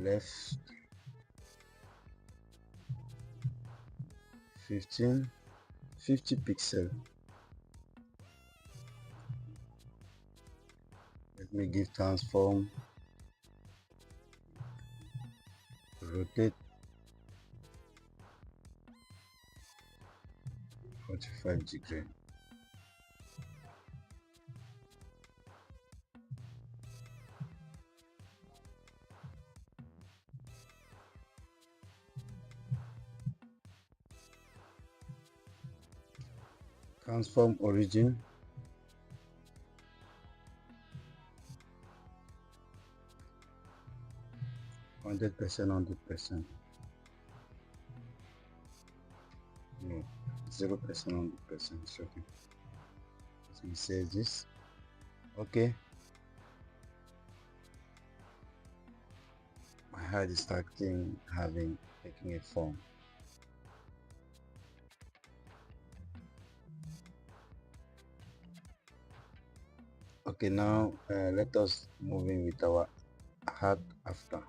Left 50 pixel. Let me give transform, rotate 45 degree. Transform origin, 100%, 100%. No, 0%, 100%. Okay. Let me save this. Okay. My head is starting taking a form. Okay, now let us move in with our heart after.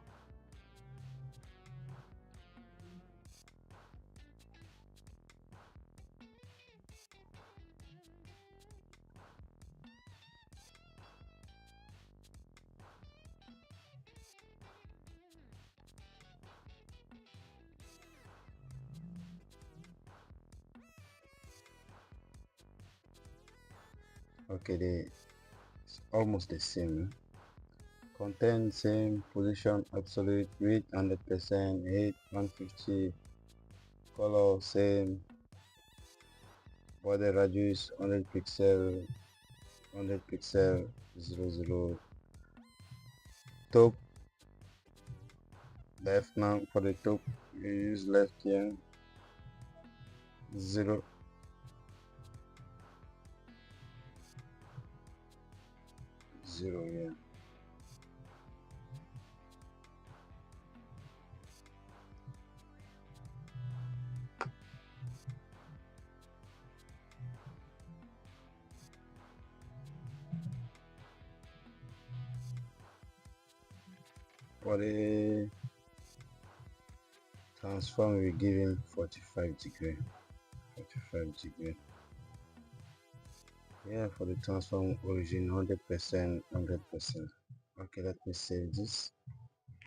Okay, it's almost the same. Content same, position absolute, width 100%, height 150, color same, border radius 100 pixel, 100 pixel, 00. Top left. Now for the top you use left here, 0, 0 here. For the transform we give him 45 degree. 45 degree. Yeah, for the transform origin 100%, 100%. Okay, let me save this.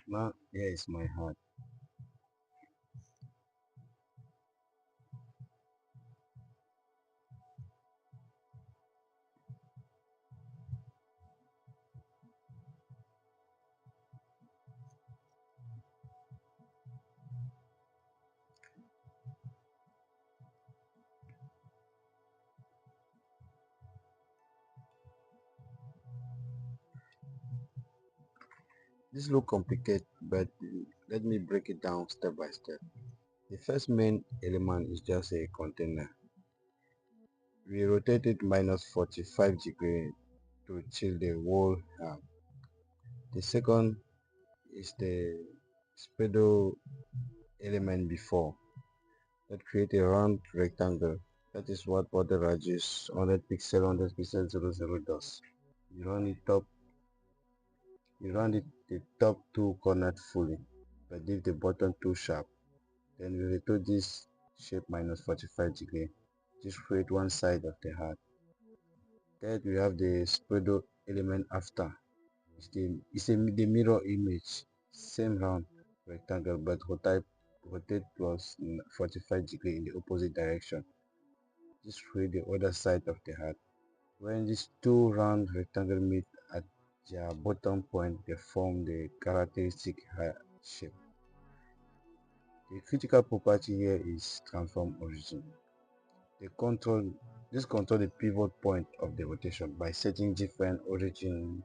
Now here is my heart. This look complicated, but let me break it down step by step. The first main element is just a container. We rotate it minus 45 degree to chill the whole arm. The second is the speedo element before that create a round rectangle. That is what border radius 100 pixel 100 pixel 00 does. You run it top. You run the top two cornered fully, but leave the bottom two sharp. Then we rotate this shape minus 45 degree. Just create one side of the heart. Then we have the speedo element after. The mirror image, same round rectangle but rotate plus 45 degree in the opposite direction. Just create the other side of the heart. When these two round rectangles meet at their bottom point, they form the characteristic heart shape. The critical property here is transform origin. This control the pivot point of the rotation by setting different origin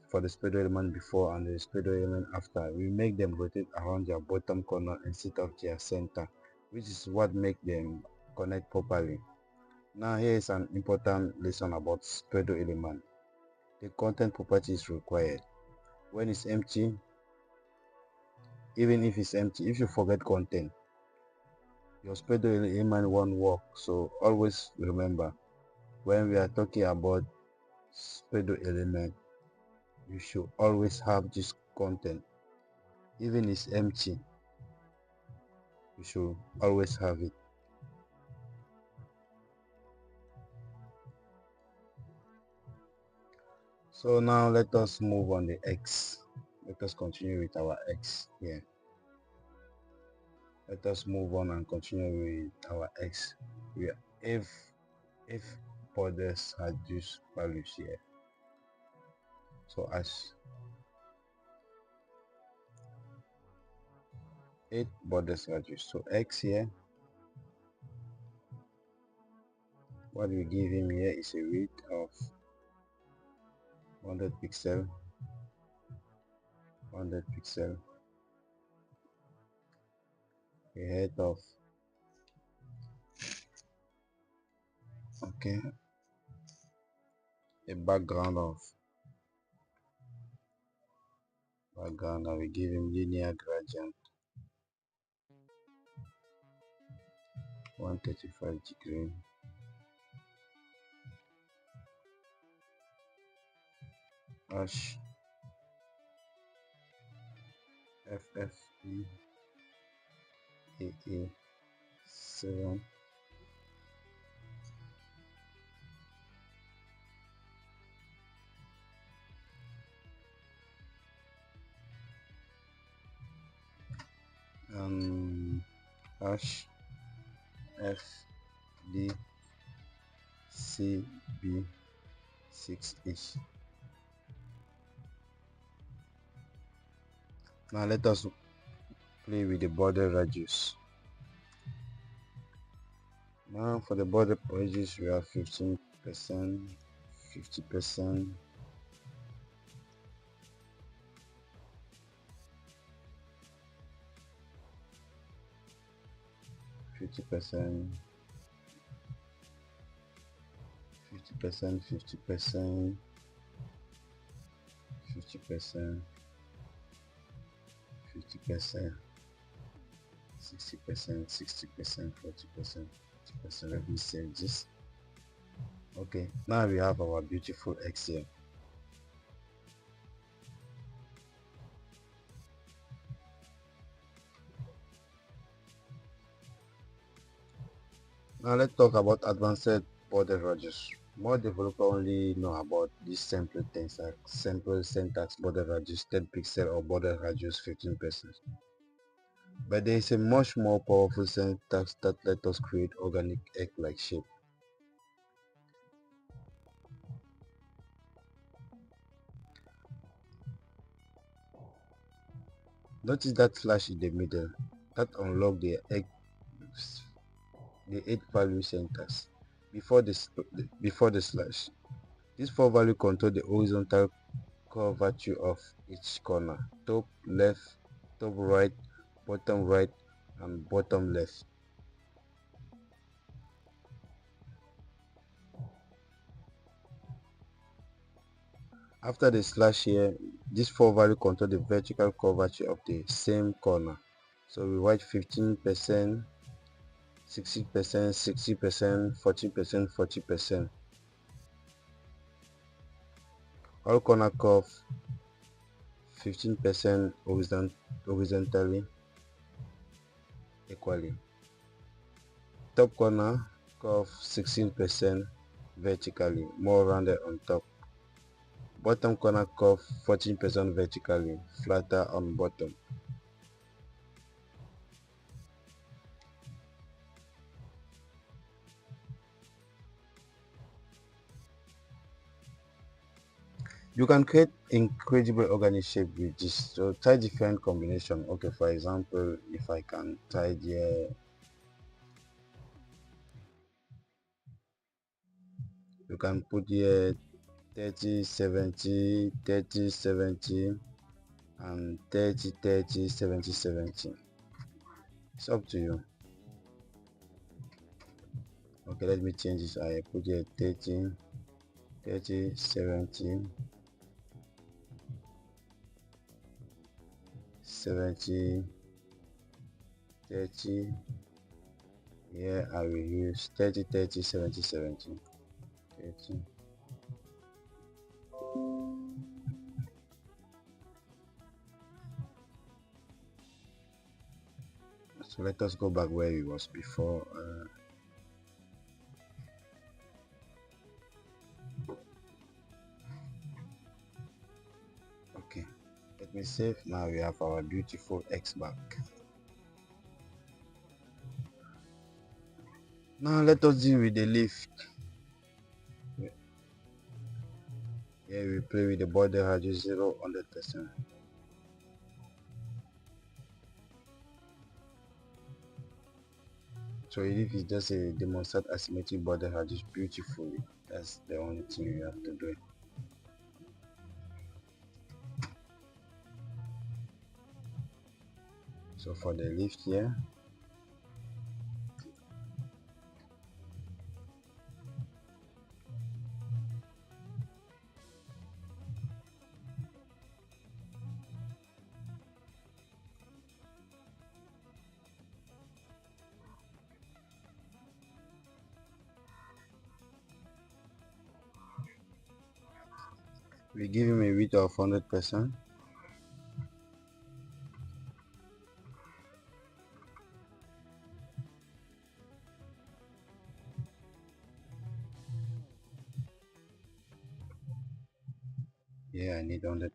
for the speedo element before and the speedo element after. We make them rotate around their bottom corner instead of their center, which is what makes them connect properly. Now here is an important lesson about speedo element. The content property is required. When it's empty, even if it's empty, if you forget content, your speedo element won't work. So always remember, when we are talking about speedo element, you should always have this content. Even it's empty, you should always have it. So now let us move on the X. Let us continue with our X here. Let us move on and continue with our X. We are if borders reduce values here. So as 8 borders reduce. So X here, what we give him here is a width of 100 pixel, 100 pixel, a head of, okay, a background of, background, I will give him linear gradient 135 degree, hash FFE AA 7, hash FDCB 6ish. Now let us play with the border radius. Now for the border radius we have 15%, 50%, 50%, 50%, 50%, 50%, 50%, 60%, 60%, 40%, 50%. Let me save this. Okay, now we have our beautiful X here. Now let's talk about advanced border radius. More developers only know about these simple things like simple syntax border radius 10 pixel or border radius 15%. But there is a much more powerful syntax that let us create organic egg-like shape. Notice that slash in the middle. That unlocks the 8 value syntax before the slash. This 4 value control the horizontal curvature of each corner: top left, top right, and bottom left. After the slash here, this 4 value control the vertical curvature of the same corner. So we write 15%, 60%, 60%, 40%, 40%. All corner curve 15% horizontally equally. Top corner curve 16% vertically, more rounded on top. Bottom corner curve 14% vertically, flatter on bottom. You can create incredible organic shape with this. So try different combination. Okay, for example, if I can try here, you can put here 30 70 30 70 and 30 30 70 70. It's up to you. Okay, let me change this. I put here 30 30 70 70 30. Here I will use 30 30 70 70 30. So let us go back where we was before. Okay, let me save. Now we have our beautiful X back. Now let us deal with the leaf. Here we play with the border radius 0, 100%. So if it's just a demonstrate asymmetric border radius beautifully, that's the only thing you have to do. So for the lift here, we give him a width of 100%. Yeah, I need 100%.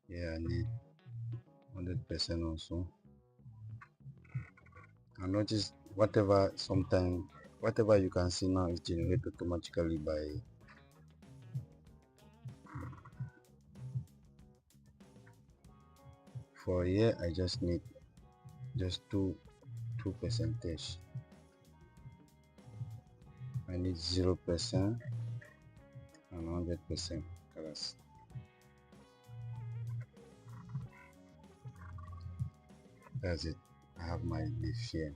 Yeah, I need 100% also. I notice whatever you can see now is generated automatically by for here. I just need just two percentage. I need 0% and 100% colors. That's it. I have my leaf here.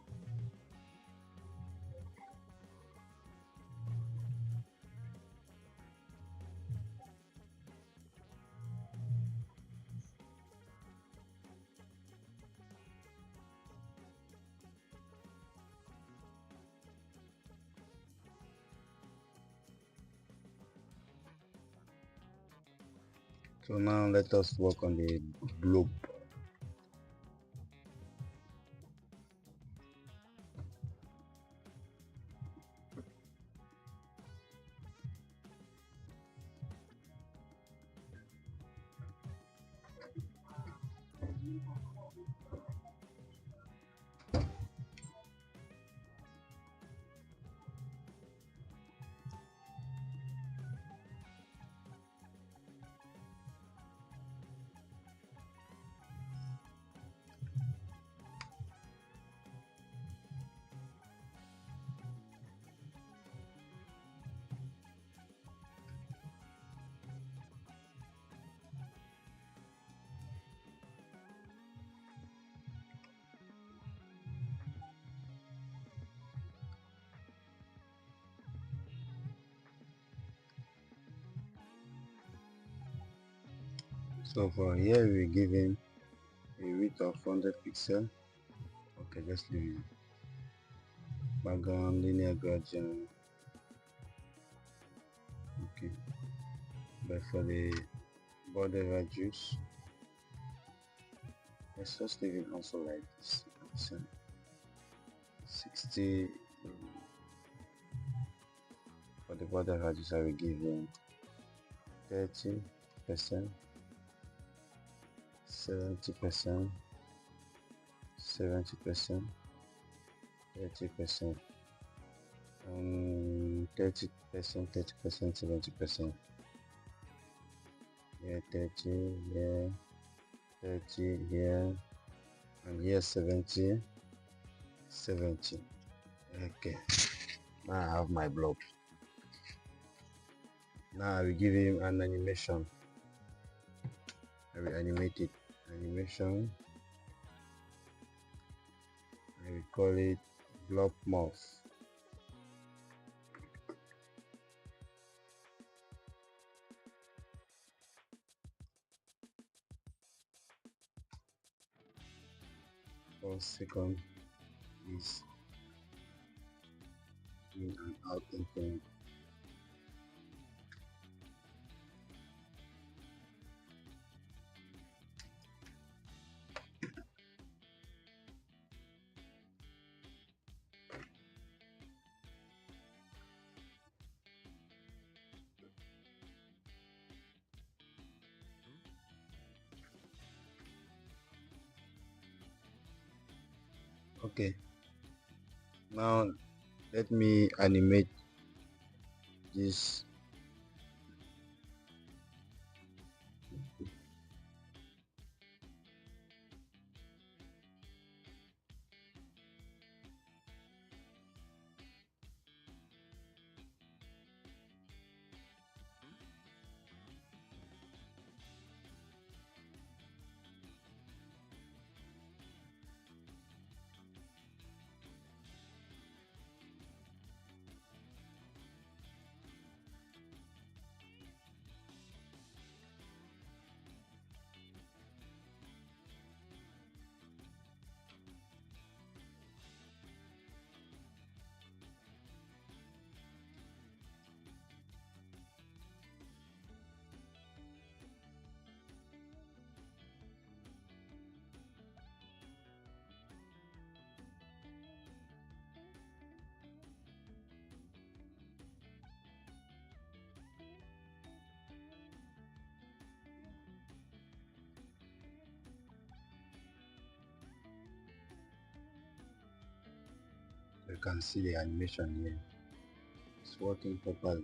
So now let us work on the globe. So for here we give him a width of 100 pixel. Okay, just leave it. Background linear gradient. Okay, but for the border radius, let's just leave it also like this. 60. For the border radius, I will give him 30%, 70%, 70%, 30%, 30%, 30%, 70%. Here 30, here 30, here, and here 70, 70. Okay, now I have my blob. Now I will give him an animation. I will animate it. Animation. I will call it blob morph. For second is in and out infinite. Okay, now let me animate this. You can see the animation here. It's working properly.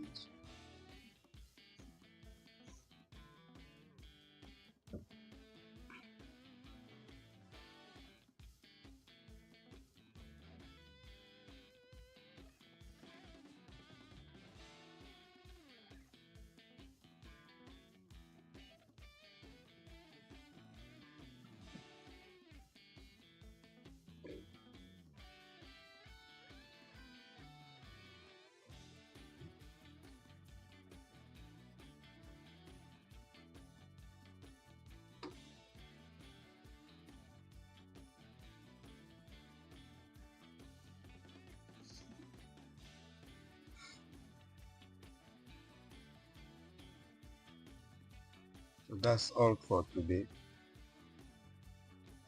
So that's all for today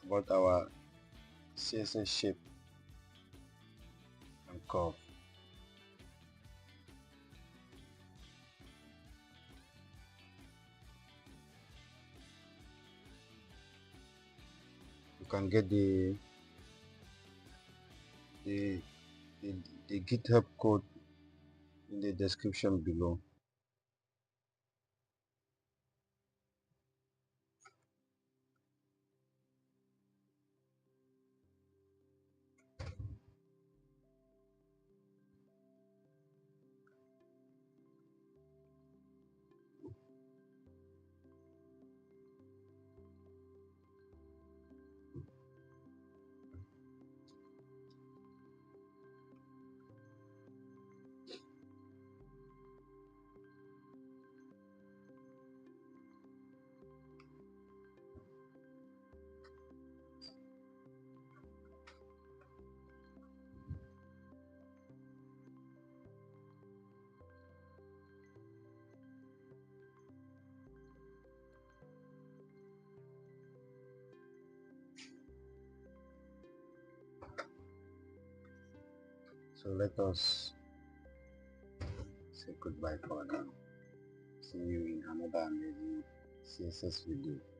about our CSS shape and curve. You can get the, the, the GitHub code in the description below. So let us say goodbye for now. See you in another amazing CSS video.